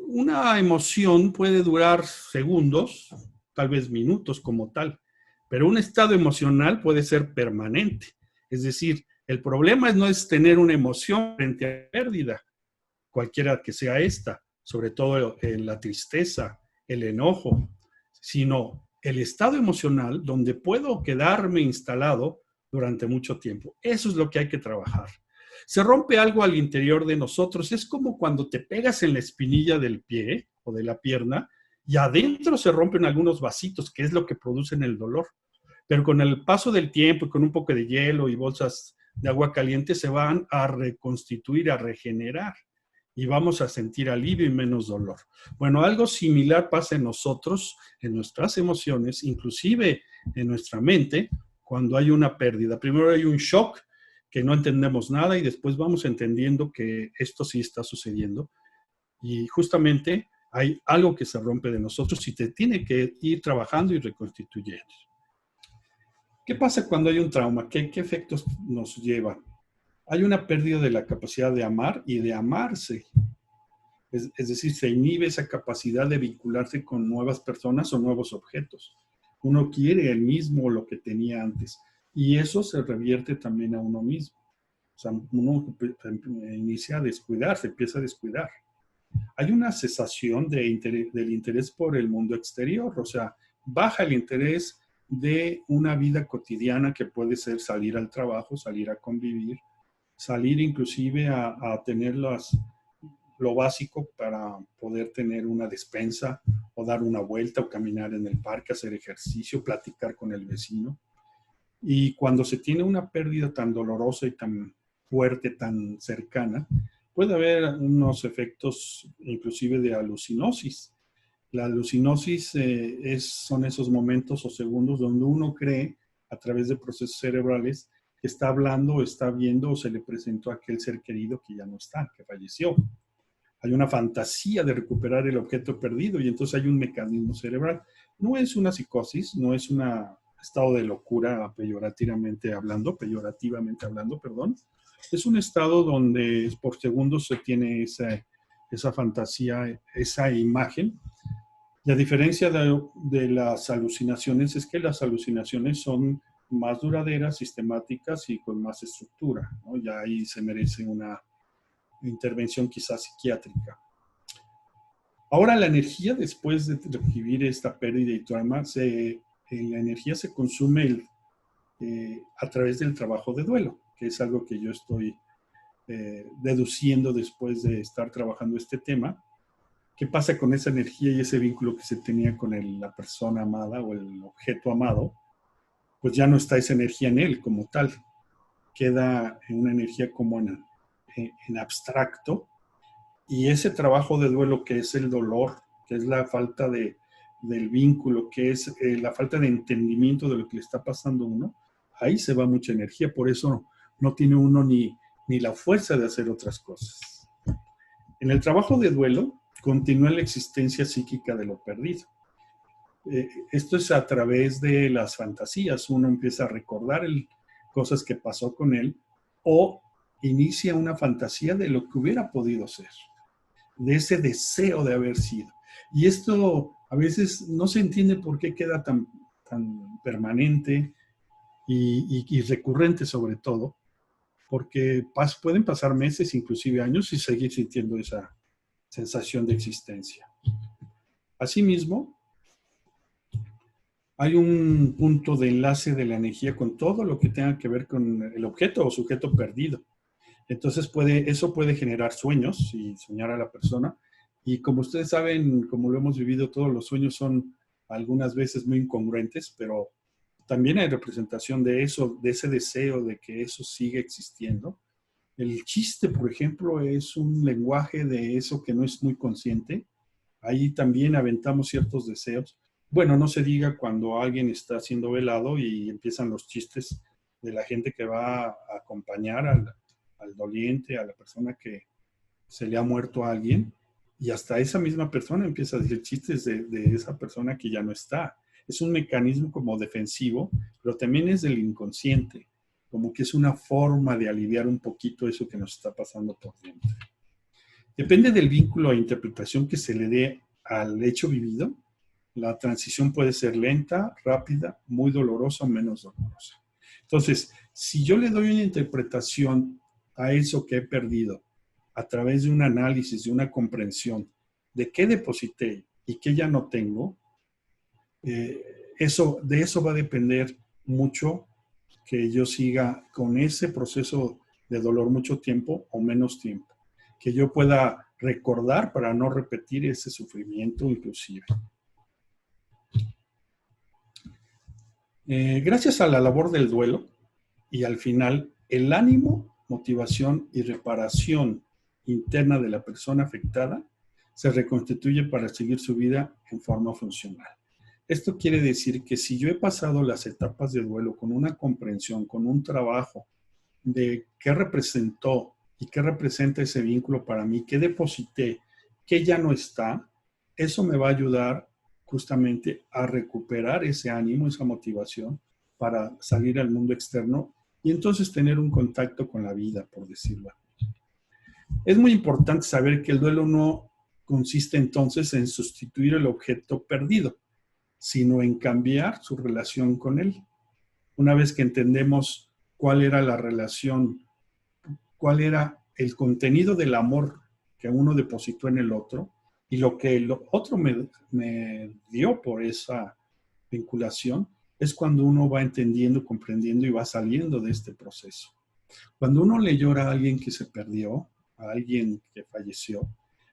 Una emoción puede durar segundos, tal vez minutos como tal, pero un estado emocional puede ser permanente. Es decir, el problema no es tener una emoción frente a la pérdida, cualquiera que sea esta, sobre todo la tristeza, el enojo, sino el estado emocional donde puedo quedarme instalado durante mucho tiempo. Eso es lo que hay que trabajar. Se rompe algo al interior de nosotros. Es como cuando te pegas en la espinilla del pie o de la pierna y adentro se rompen algunos vasitos, que es lo que producen el dolor. Pero con el paso del tiempo y con un poco de hielo y bolsas de agua caliente se van a reconstituir, a regenerar y vamos a sentir alivio y menos dolor. Bueno, algo similar pasa en nosotros, en nuestras emociones, inclusive en nuestra mente, cuando hay una pérdida. Primero hay un shock, que no entendemos nada, y después vamos entendiendo que esto sí está sucediendo. Y justamente hay algo que se rompe de nosotros y te tiene que ir trabajando y reconstituyendo. ¿Qué pasa cuando hay un trauma? ¿Qué efectos nos lleva? Hay una pérdida de la capacidad de amar y de amarse. Es decir, se inhibe esa capacidad de vincularse con nuevas personas o nuevos objetos. Uno quiere el mismo lo que tenía antes. Y eso se revierte también a uno mismo. O sea, uno inicia a descuidarse, empieza a descuidar. Hay una cesación del interés por el mundo exterior. O sea, baja el interés de una vida cotidiana que puede ser salir al trabajo, salir a convivir, salir inclusive a tener lo básico para poder tener una despensa o dar una vuelta o caminar en el parque, hacer ejercicio, platicar con el vecino. Y cuando se tiene una pérdida tan dolorosa y tan fuerte, tan cercana, puede haber unos efectos inclusive de alucinosis. La alucinosis son esos momentos o segundos donde uno cree, a través de procesos cerebrales, que está hablando, o está viendo o se le presentó a aquel ser querido que ya no está, que falleció. Hay una fantasía de recuperar el objeto perdido y entonces hay un mecanismo cerebral. No es una psicosis, no es un estado de locura peyorativamente hablando, Es un estado donde por segundos se tiene esa fantasía, esa imagen, Y a diferencia de las alucinaciones, es que las alucinaciones son más duraderas, sistemáticas y con más estructura, ¿no? Ya ahí se merece una intervención quizás psiquiátrica. Ahora la energía, después de recibir esta pérdida y trauma, la energía se consume a través del trabajo de duelo, que es algo que yo estoy deduciendo después de estar trabajando este tema. ¿Qué pasa con esa energía y ese vínculo que se tenía con la persona amada o el objeto amado? Pues ya no está esa energía en él como tal. Queda en una energía como en abstracto. Y ese trabajo de duelo, que es el dolor, que es la falta del vínculo, que es la falta de entendimiento de lo que le está pasando a uno, ahí se va mucha energía. Por eso no tiene uno ni la fuerza de hacer otras cosas. En el trabajo de duelo, continúa la existencia psíquica de lo perdido. Esto es a través de las fantasías. Uno empieza a recordar cosas que pasó con él o inicia una fantasía de lo que hubiera podido ser, de ese deseo de haber sido. Y esto a veces no se entiende por qué queda tan permanente y recurrente sobre todo, porque pueden pasar meses, inclusive años, y seguir sintiendo esa sensación de existencia. Asimismo, hay un punto de enlace de la energía con todo lo que tenga que ver con el objeto o sujeto perdido. Entonces eso puede generar sueños y soñar a la persona. Y como ustedes saben, como lo hemos vivido, todos los sueños son algunas veces muy incongruentes, pero también hay representación de eso, de ese deseo de que eso siga existiendo. El chiste, por ejemplo, es un lenguaje de eso que no es muy consciente. Ahí también aventamos ciertos deseos. Bueno, no se diga cuando alguien está siendo velado y empiezan los chistes de la gente que va a acompañar al doliente, a la persona que se le ha muerto a alguien, y hasta esa misma persona empieza a decir chistes de esa persona que ya no está. Es un mecanismo como defensivo, pero también es del inconsciente, como que es una forma de aliviar un poquito eso que nos está pasando por dentro. Depende del vínculo e interpretación que se le dé al hecho vivido. La transición puede ser lenta, rápida, muy dolorosa o menos dolorosa. Entonces, si yo le doy una interpretación a eso que he perdido a través de un análisis, de una comprensión de qué deposité y qué ya no tengo, de eso va a depender mucho que yo siga con ese proceso de dolor mucho tiempo o menos tiempo, que yo pueda recordar para no repetir ese sufrimiento inclusive. Gracias a la labor del duelo y al final el ánimo, motivación y reparación interna de la persona afectada se reconstituye para seguir su vida en forma funcional. Esto quiere decir que si yo he pasado las etapas de duelo con una comprensión, con un trabajo de qué representó y qué representa ese vínculo para mí, qué deposité, qué ya no está, eso me va a ayudar justamente a recuperar ese ánimo, esa motivación para salir al mundo externo y entonces tener un contacto con la vida, por decirlo. Es muy importante saber que el duelo no consiste entonces en sustituir el objeto perdido, sino en cambiar su relación con él. Una vez que entendemos cuál era la relación, cuál era el contenido del amor que uno depositó en el otro y lo que el otro me dio por esa vinculación, es cuando uno va entendiendo, comprendiendo y va saliendo de este proceso. Cuando uno le llora a alguien que se perdió, a alguien que falleció,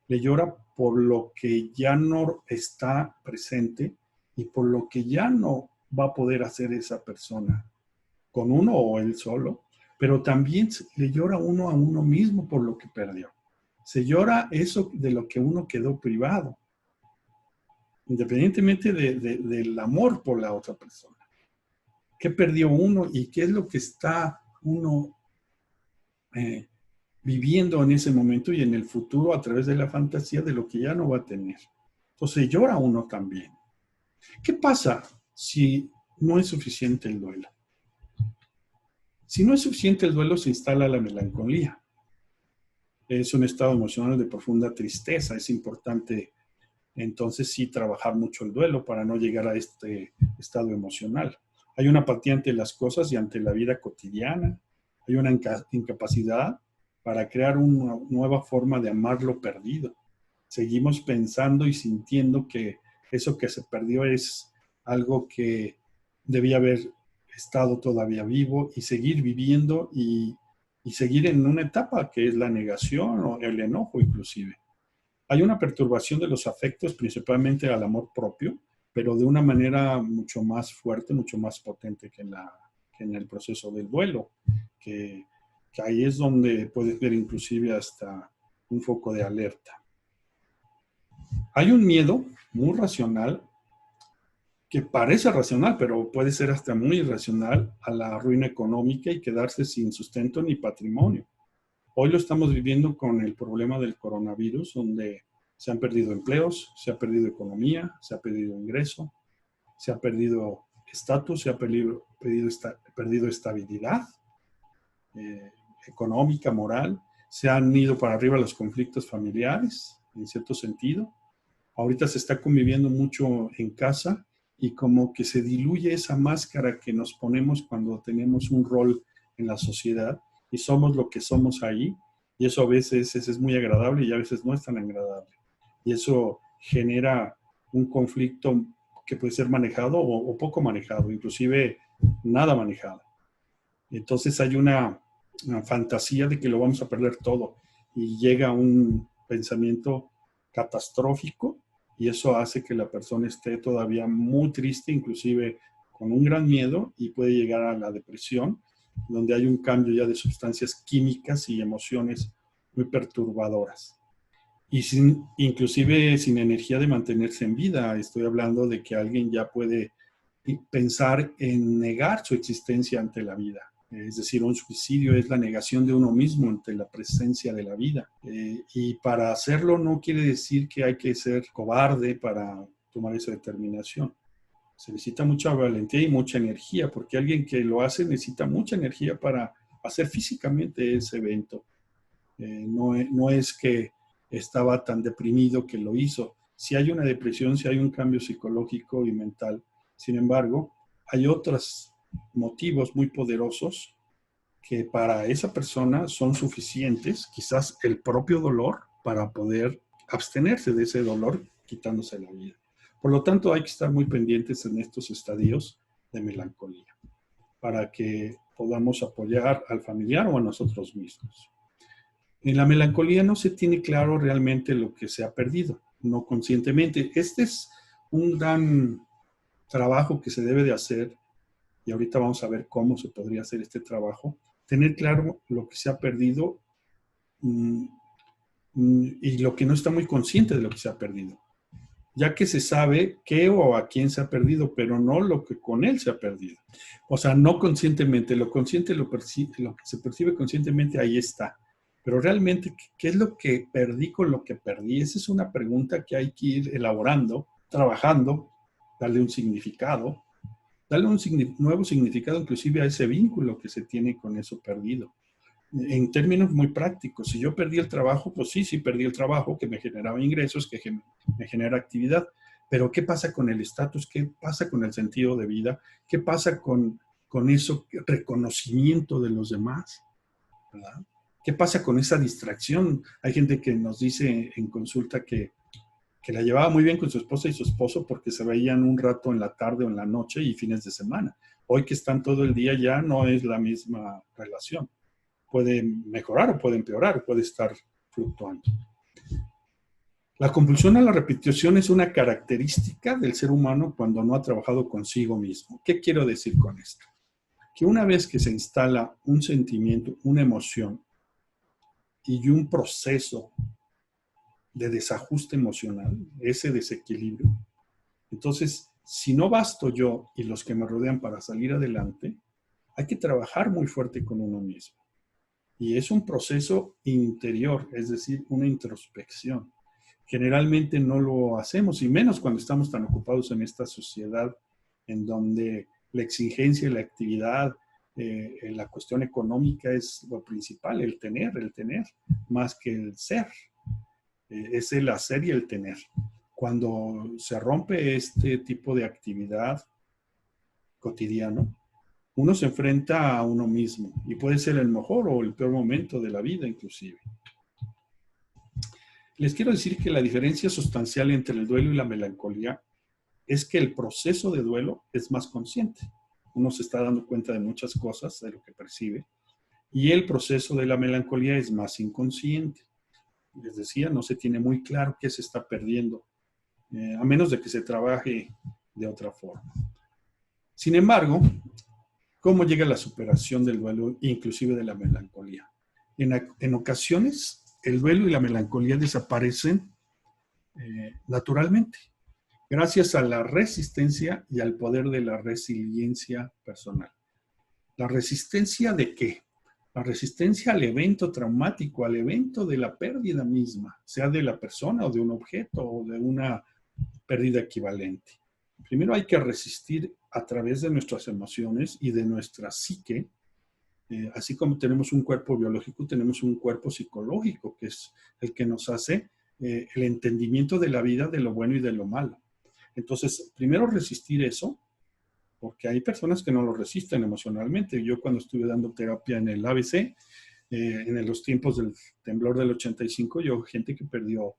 le llora por lo que ya no está presente y por lo que ya no va a poder hacer esa persona con uno o él solo, pero también le llora uno a uno mismo por lo que perdió. Se llora eso de lo que uno quedó privado, independientemente del amor por la otra persona. ¿Qué perdió uno y qué es lo que está uno viviendo en ese momento y en el futuro a través de la fantasía de lo que ya no va a tener? Entonces llora uno también. ¿Qué pasa si no es suficiente el duelo? Si no es suficiente el duelo, se instala la melancolía. Es un estado emocional de profunda tristeza. Es importante Entonces sí, trabajar mucho el duelo para no llegar a este estado emocional. Hay una apatía ante las cosas y ante la vida cotidiana. Hay una incapacidad para crear una nueva forma de amar lo perdido. Seguimos pensando y sintiendo que eso que se perdió es algo que debía haber estado todavía vivo y seguir viviendo y seguir en una etapa que es la negación o el enojo inclusive. Hay una perturbación de los afectos, principalmente al amor propio, pero de una manera mucho más fuerte, mucho más potente que en el proceso del duelo, que ahí es donde puedes ver inclusive hasta un foco de alerta. Hay un miedo muy racional, que parece racional, pero puede ser hasta muy irracional, a la ruina económica y quedarse sin sustento ni patrimonio. Hoy lo estamos viviendo con el problema del coronavirus, donde se han perdido empleos, se ha perdido economía, se ha perdido ingreso, se ha perdido estatus, se ha perdido estabilidad económica, moral, se han ido para arriba los conflictos familiares, en cierto sentido. Ahorita se está conviviendo mucho en casa y como que se diluye esa máscara que nos ponemos cuando tenemos un rol en la sociedad y somos lo que somos ahí, y eso a veces es muy agradable y a veces no es tan agradable. Y eso genera un conflicto que puede ser manejado o poco manejado, inclusive nada manejado. Entonces hay una fantasía de que lo vamos a perder todo y llega un pensamiento catastrófico y eso hace que la persona esté todavía muy triste, inclusive con un gran miedo, y puede llegar a la depresión, donde hay un cambio ya de sustancias químicas y emociones muy perturbadoras. Y inclusive sin energía de mantenerse en vida. Estoy hablando de que alguien ya puede pensar en negar su existencia ante la vida. Es decir, un suicidio es la negación de uno mismo ante la presencia de la vida. Y para hacerlo no quiere decir que hay que ser cobarde para tomar esa determinación. Se necesita mucha valentía y mucha energía, porque alguien que lo hace necesita mucha energía para hacer físicamente ese evento. No es que estaba tan deprimido que lo hizo. Si hay una depresión, si hay un cambio psicológico y mental. Sin embargo, hay otros motivos muy poderosos que para esa persona son suficientes, quizás el propio dolor, para poder abstenerse de ese dolor quitándose la vida. Por lo tanto, hay que estar muy pendientes en estos estadios de melancolía para que podamos apoyar al familiar o a nosotros mismos. En la melancolía no se tiene claro realmente lo que se ha perdido, no conscientemente. Este es un gran trabajo que se debe de hacer, y ahorita vamos a ver cómo se podría hacer este trabajo, tener claro lo que se ha perdido y lo que no está muy consciente de lo que se ha perdido, ya que se sabe qué o a quién se ha perdido, pero no lo que con él se ha perdido. O sea, no conscientemente, lo consciente, lo que se percibe conscientemente, ahí está. Pero realmente, ¿qué es lo que perdí con lo que perdí? Esa es una pregunta que hay que ir elaborando, trabajando, darle un significado, darle un nuevo significado inclusive a ese vínculo que se tiene con eso perdido. En términos muy prácticos, si yo perdí el trabajo, pues sí perdí el trabajo que me generaba ingresos, que me genera actividad, pero ¿qué pasa con el estatus? ¿Qué pasa con el sentido de vida? ¿Qué pasa con eso reconocimiento de los demás? ¿Verdad? ¿Qué pasa con esa distracción? Hay gente que nos dice en consulta que la llevaba muy bien con su esposa y su esposo porque se veían un rato en la tarde o en la noche y fines de semana. Hoy que están todo el día ya no es la misma relación. Puede mejorar o puede empeorar, o puede estar fluctuando. La compulsión a la repetición es una característica del ser humano cuando no ha trabajado consigo mismo. ¿Qué quiero decir con esto? Que una vez que se instala un sentimiento, una emoción y un proceso de desajuste emocional, ese desequilibrio, entonces, si no basto yo y los que me rodean para salir adelante, hay que trabajar muy fuerte con uno mismo. Y es un proceso interior, es decir, una introspección. Generalmente no lo hacemos, y menos cuando estamos tan ocupados en esta sociedad en donde la exigencia y la actividad, la cuestión económica es lo principal, el tener, más que el ser. Es el hacer y el tener. cuando se rompe este tipo de actividad cotidiano, uno se enfrenta a uno mismo y puede ser el mejor o el peor momento de la vida inclusive. Les quiero decir que la diferencia sustancial entre el duelo y la melancolía es que el proceso de duelo es más consciente. Uno se está dando cuenta de muchas cosas, de lo que percibe, y el proceso de la melancolía es más inconsciente. Les decía, no se tiene muy claro qué se está perdiendo, a menos de que se trabaje de otra forma. Sin embargo, ¿cómo llega la superación del duelo, inclusive de la melancolía? En ocasiones, el duelo y la melancolía desaparecen naturalmente, gracias a la resistencia y al poder de la resiliencia personal. ¿La resistencia de qué? La resistencia al evento traumático, al evento de la pérdida misma, sea de la persona o de un objeto o de una pérdida equivalente. Primero hay que resistir a través de nuestras emociones y de nuestra psique. Así como tenemos un cuerpo biológico, tenemos un cuerpo psicológico, que es el que nos hace el entendimiento de la vida, de lo bueno y de lo malo. Entonces, primero resistir eso, porque hay personas que no lo resisten emocionalmente. Yo cuando estuve dando terapia en el ABC, en los tiempos del temblor del 85, yo gente que perdió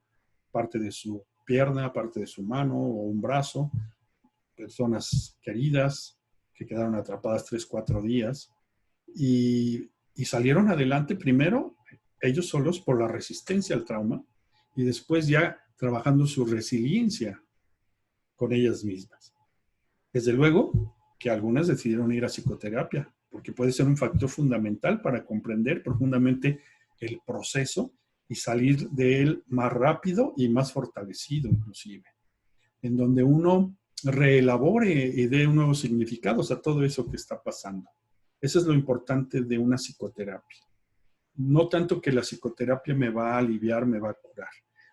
parte de su pierna, parte de su mano o un brazo, personas queridas que quedaron atrapadas 3, 4 días y salieron adelante primero ellos solos por la resistencia al trauma y después ya trabajando su resiliencia con ellas mismas. Desde luego que algunas decidieron ir a psicoterapia, porque puede ser un factor fundamental para comprender profundamente el proceso y salir de él más rápido y más fortalecido inclusive, en donde uno reelabore y dé nuevos significados a todo eso que está pasando. Eso es lo importante de una psicoterapia. No tanto que la psicoterapia me va a aliviar, me va a curar.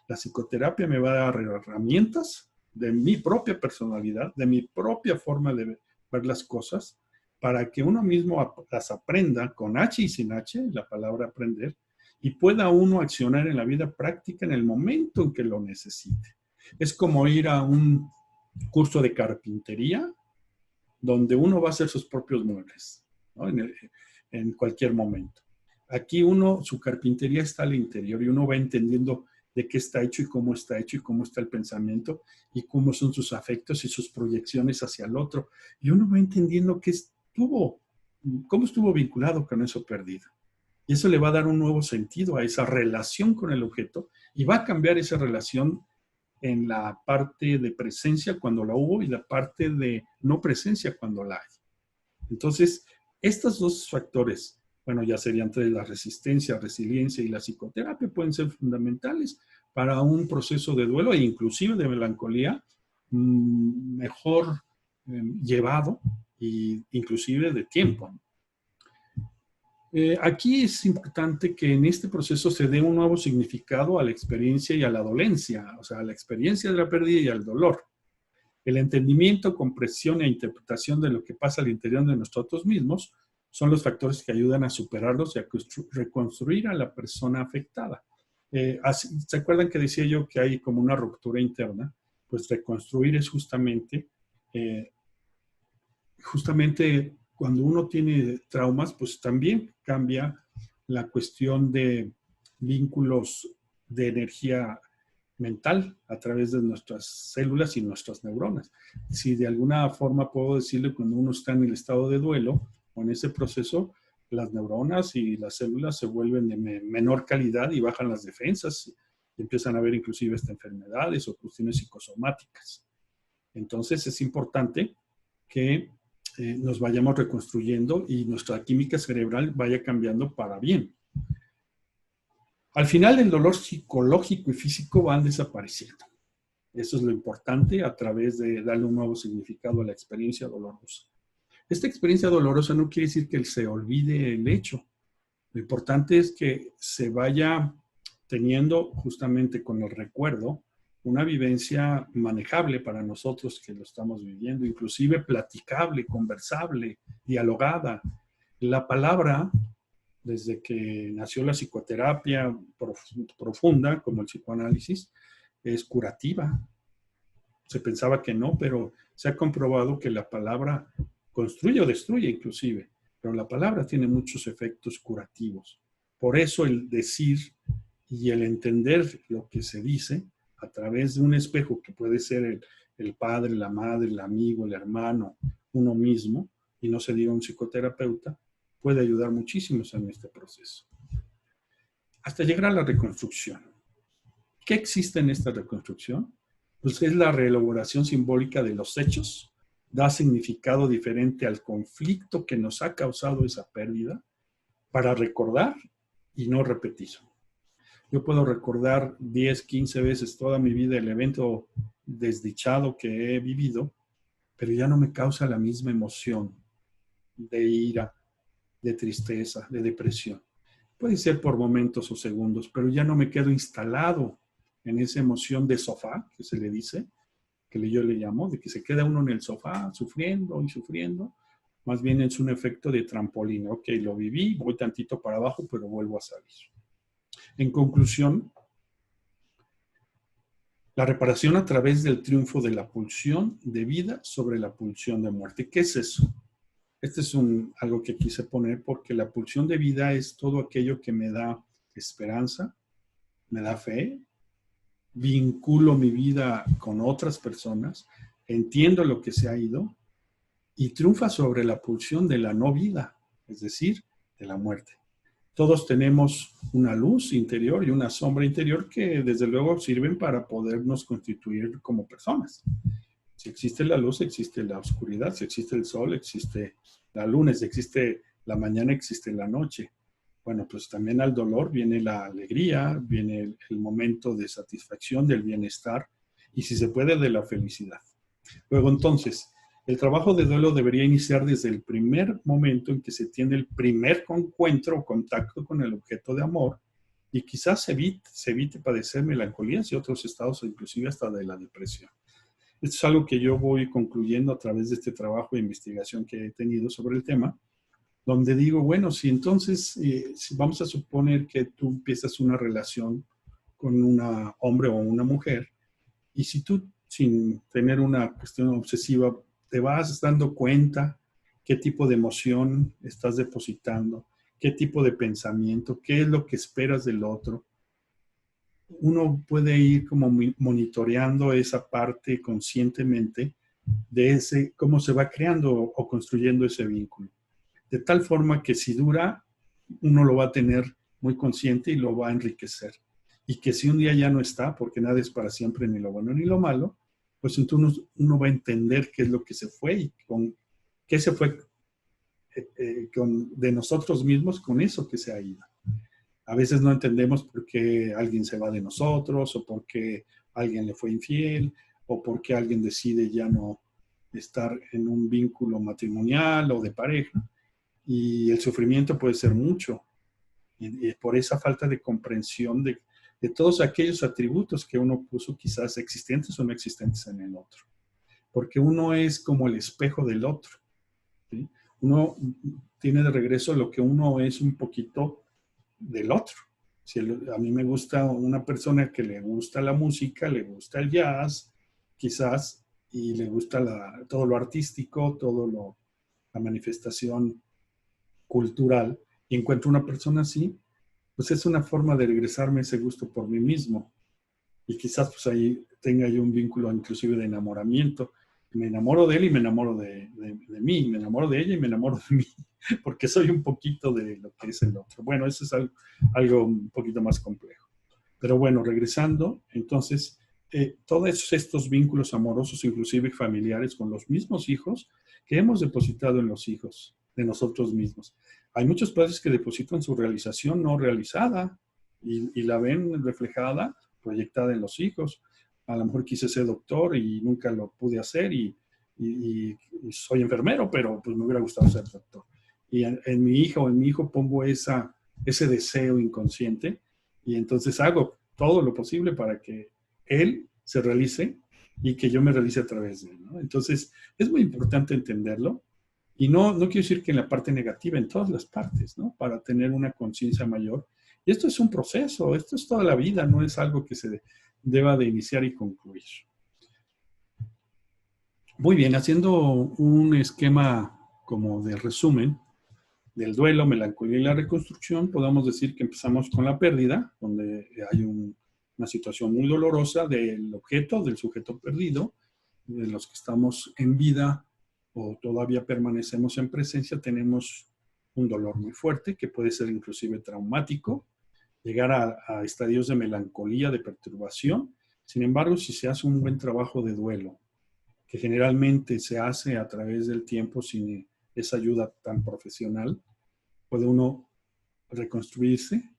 La psicoterapia me va a dar herramientas de mi propia personalidad, de mi propia forma de ver las cosas, para que uno mismo las aprenda con H y sin H, la palabra aprender, y pueda uno accionar en la vida práctica en el momento en que lo necesite. Es como ir a un curso de carpintería, donde uno va a hacer sus propios muebles, ¿no? En cualquier momento. Aquí su carpintería está al interior y uno va entendiendo de qué está hecho y cómo está el pensamiento y cómo son sus afectos y sus proyecciones hacia el otro. Y uno va entendiendo cómo estuvo vinculado con eso perdido. Y eso le va a dar un nuevo sentido a esa relación con el objeto y va a cambiar esa relación en la parte de presencia cuando la hubo y la parte de no presencia cuando la hay. Entonces, estos dos factores, bueno, ya serían entre la resistencia, resiliencia y la psicoterapia, pueden ser fundamentales para un proceso de duelo e inclusive de melancolía mejor llevado e inclusive de tiempo. Aquí es importante que en este proceso se dé un nuevo significado a la experiencia y a la dolencia, o sea, a la experiencia de la pérdida y al dolor. El entendimiento, comprensión e interpretación de lo que pasa al interior de nosotros mismos son los factores que ayudan a superarlos y a reconstruir a la persona afectada. ¿Se acuerdan que decía yo que hay como una ruptura interna? Pues reconstruir es justamente cuando uno tiene traumas, pues también cambia la cuestión de vínculos de energía mental a través de nuestras células y nuestras neuronas. Si de alguna forma puedo decirle, cuando uno está en el estado de duelo o en ese proceso, las neuronas y las células se vuelven de menor calidad y bajan las defensas y empiezan a haber inclusive enfermedades o cuestiones psicosomáticas. Entonces es importante que nos vayamos reconstruyendo y nuestra química cerebral vaya cambiando para bien. Al final, el dolor psicológico y físico van desapareciendo. Eso es lo importante a través de darle un nuevo significado a la experiencia dolorosa. Esta experiencia dolorosa no quiere decir que se olvide el hecho. Lo importante es que se vaya teniendo justamente con el recuerdo una vivencia manejable para nosotros que lo estamos viviendo, inclusive platicable, conversable, dialogada. La palabra, desde que nació la psicoterapia profunda, como el psicoanálisis, es curativa. se pensaba que no, pero se ha comprobado que la palabra construye o destruye inclusive, pero la palabra tiene muchos efectos curativos. Por eso el decir y el entender lo que se dice a través de un espejo que puede ser el padre, la madre, el amigo, el hermano, uno mismo, y no se diga un psicoterapeuta, puede ayudar muchísimo en este proceso. Hasta llegar a la reconstrucción. ¿Qué existe en esta reconstrucción? Pues es la reelaboración simbólica de los hechos, da significado diferente al conflicto que nos ha causado esa pérdida para recordar y no repetir. Yo puedo recordar 10, 15 veces toda mi vida el evento desdichado que he vivido, pero ya no me causa la misma emoción de ira, de tristeza, de depresión. Puede ser por momentos o segundos, pero ya no me quedo instalado en esa emoción de sofá, que se le dice, que yo le llamo, de que se queda uno en el sofá sufriendo y sufriendo. Más bien es un efecto de trampolín. Ok, lo viví, voy tantito para abajo, pero vuelvo a salir. En conclusión, la reparación a través del triunfo de la pulsión de vida sobre la pulsión de muerte. ¿Qué es eso? Este es algo que quise poner porque la pulsión de vida es todo aquello que me da esperanza, me da fe, vinculo mi vida con otras personas, entiendo lo que se ha ido y triunfa sobre la pulsión de la no vida, es decir, de la muerte. Todos tenemos una luz interior y una sombra interior que desde luego sirven para podernos constituir como personas. Si existe la luz, existe la oscuridad. Si existe el sol, existe la luna. Si existe la mañana, existe la noche. Bueno, pues también al dolor viene la alegría, viene el momento de satisfacción, del bienestar y si se puede, de la felicidad. Luego entonces, el trabajo de duelo debería iniciar desde el primer momento en que se tiene el primer encuentro o contacto con el objeto de amor y quizás se evite padecer melancolías y otros estados, inclusive hasta de la depresión. Esto es algo que yo voy concluyendo a través de este trabajo de investigación que he tenido sobre el tema, donde digo, bueno, si entonces, si vamos a suponer que tú empiezas una relación con un hombre o una mujer, y si tú, sin tener una cuestión obsesiva, te vas dando cuenta qué tipo de emoción estás depositando, qué tipo de pensamiento, qué es lo que esperas del otro, uno puede ir como monitoreando esa parte conscientemente de cómo se va creando o construyendo ese vínculo. De tal forma que si dura, uno lo va a tener muy consciente y lo va a enriquecer. Y que si un día ya no está, porque nada es para siempre, ni lo bueno ni lo malo, pues entonces uno va a entender qué es lo que se fue y qué se fue de nosotros mismos con eso que se ha ido. A veces no entendemos por qué alguien se va de nosotros o por qué alguien le fue infiel o por qué alguien decide ya no estar en un vínculo matrimonial o de pareja. Y el sufrimiento puede ser mucho. Y por esa falta de comprensión de todos aquellos atributos que uno puso quizás existentes o no existentes en el otro. Porque uno es como el espejo del otro, ¿sí? Uno tiene de regreso lo que uno es un poquito del otro. Si a mí me gusta una persona que le gusta la música, le gusta el jazz, quizás, y le gusta todo lo artístico, la manifestación cultural, y encuentro una persona así, pues es una forma de regresarme ese gusto por mí mismo. Y quizás pues ahí tenga yo un vínculo inclusive de enamoramiento. Me enamoro de él y me enamoro de mí, me enamoro de ella y me enamoro de mí, porque soy un poquito de lo que es el otro. Bueno, eso es algo un poquito más complejo. Pero bueno, regresando, entonces, todos estos vínculos amorosos, inclusive familiares, con los mismos hijos que hemos depositado en los hijos de nosotros mismos. Hay muchos padres que depositan su realización no realizada y la ven reflejada, proyectada en los hijos. A lo mejor quise ser doctor y nunca lo pude hacer y soy enfermero, pero pues me hubiera gustado ser doctor. Y en mi hija o en mi hijo pongo ese deseo inconsciente y entonces hago todo lo posible para que él se realice y que yo me realice a través de él, ¿no? Entonces, es muy importante entenderlo y no quiero decir que en la parte negativa, en todas las partes, ¿no? Para tener una conciencia mayor. Y esto es un proceso, esto es toda la vida, no es algo que se deba de iniciar y concluir. Muy bien, haciendo un esquema como de resumen del duelo, melancolía y la reconstrucción, podemos decir que empezamos con la pérdida, donde hay una situación muy dolorosa del objeto, del sujeto perdido, de los que estamos en vida o todavía permanecemos en presencia, tenemos un dolor muy fuerte que puede ser inclusive traumático, llegar a estadios de melancolía, de perturbación. Sin embargo, si se hace un buen trabajo de duelo, que generalmente se hace a través del tiempo sin esa ayuda tan profesional, puede uno reconstruirse,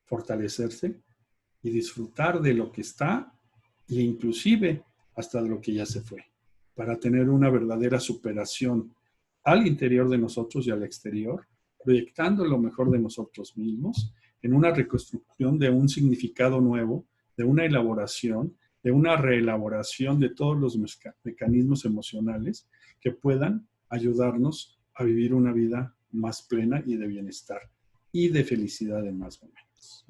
fortalecerse y disfrutar de lo que está e inclusive hasta de lo que ya se fue, para tener una verdadera superación al interior de nosotros y al exterior, proyectando lo mejor de nosotros mismos en una reconstrucción de un significado nuevo, de una elaboración, de una reelaboración de todos los mecanismos emocionales que puedan ayudarnos a vivir una vida más plena y de bienestar y de felicidad en más momentos.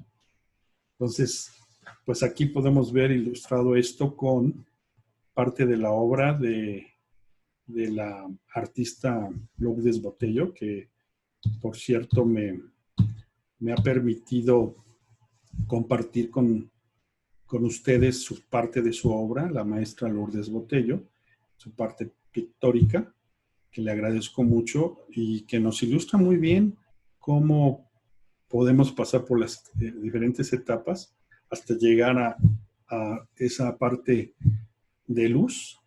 Entonces, pues aquí podemos ver ilustrado esto con parte de la obra de la artista Lourdes Botello, que por cierto me ha permitido compartir con ustedes su parte de su obra, la maestra Lourdes Botello, su parte pictórica, que le agradezco mucho y que nos ilustra muy bien cómo podemos pasar por las diferentes etapas hasta llegar a esa parte de luz,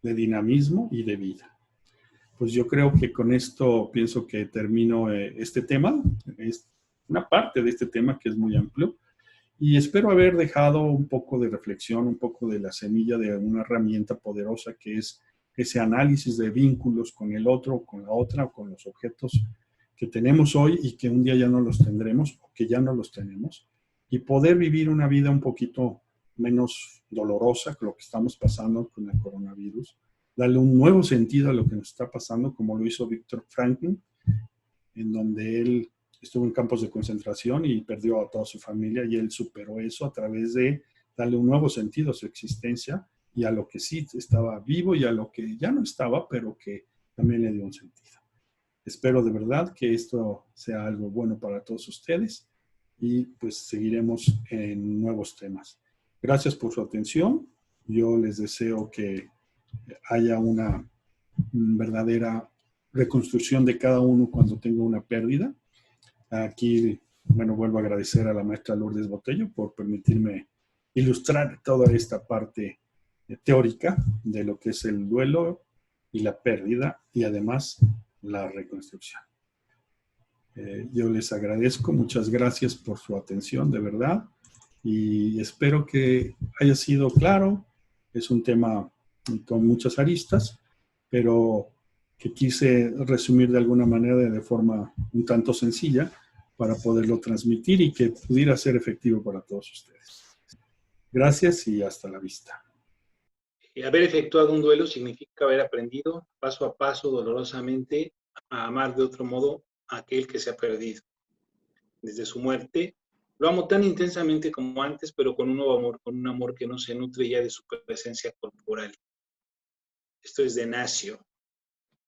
de dinamismo y de vida. Pues yo creo que con esto pienso que termino este tema. Es una parte de este tema que es muy amplio. Y espero haber dejado un poco de reflexión, un poco de la semilla de una herramienta poderosa que es ese análisis de vínculos con el otro, con la otra, o con los objetos que tenemos hoy y que un día ya no los tendremos o que ya no los tenemos. Y poder vivir una vida un poquito menos dolorosa que lo que estamos pasando con el coronavirus. Darle un nuevo sentido a lo que nos está pasando, como lo hizo Viktor Frankl, en donde él estuvo en campos de concentración y perdió a toda su familia, y él superó eso a través de darle un nuevo sentido a su existencia y a lo que sí estaba vivo y a lo que ya no estaba, pero que también le dio un sentido. Espero de verdad que esto sea algo bueno para todos ustedes y pues seguiremos en nuevos temas. Gracias por su atención. Yo les deseo que haya una verdadera reconstrucción de cada uno cuando tenga una pérdida. Aquí, bueno, vuelvo a agradecer a la maestra Lourdes Botello por permitirme ilustrar toda esta parte teórica de lo que es el duelo y la pérdida y además la reconstrucción. Yo les agradezco, muchas gracias por su atención, de verdad, y espero que haya sido claro. Es un tema con muchas aristas, pero que quise resumir de alguna manera de forma un tanto sencilla para poderlo transmitir y que pudiera ser efectivo para todos ustedes. Gracias y hasta la vista. Haber efectuado un duelo significa haber aprendido paso a paso, dolorosamente, a amar de otro modo a aquel que se ha perdido. Desde su muerte, lo amo tan intensamente como antes, pero con un nuevo amor, con un amor que no se nutre ya de su presencia corporal. Esto es de Nacio,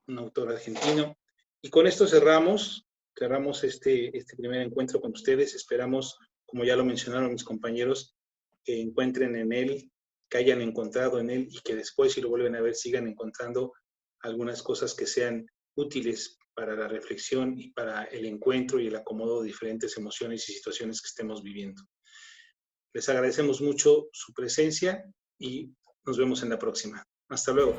un autor argentino. Y con esto cerramos este primer encuentro con ustedes. Esperamos, como ya lo mencionaron mis compañeros, que encuentren en él, que hayan encontrado en él y que después, si lo vuelven a ver, sigan encontrando algunas cosas que sean útiles para la reflexión y para el encuentro y el acomodo de diferentes emociones y situaciones que estemos viviendo. Les agradecemos mucho su presencia y nos vemos en la próxima. Hasta luego.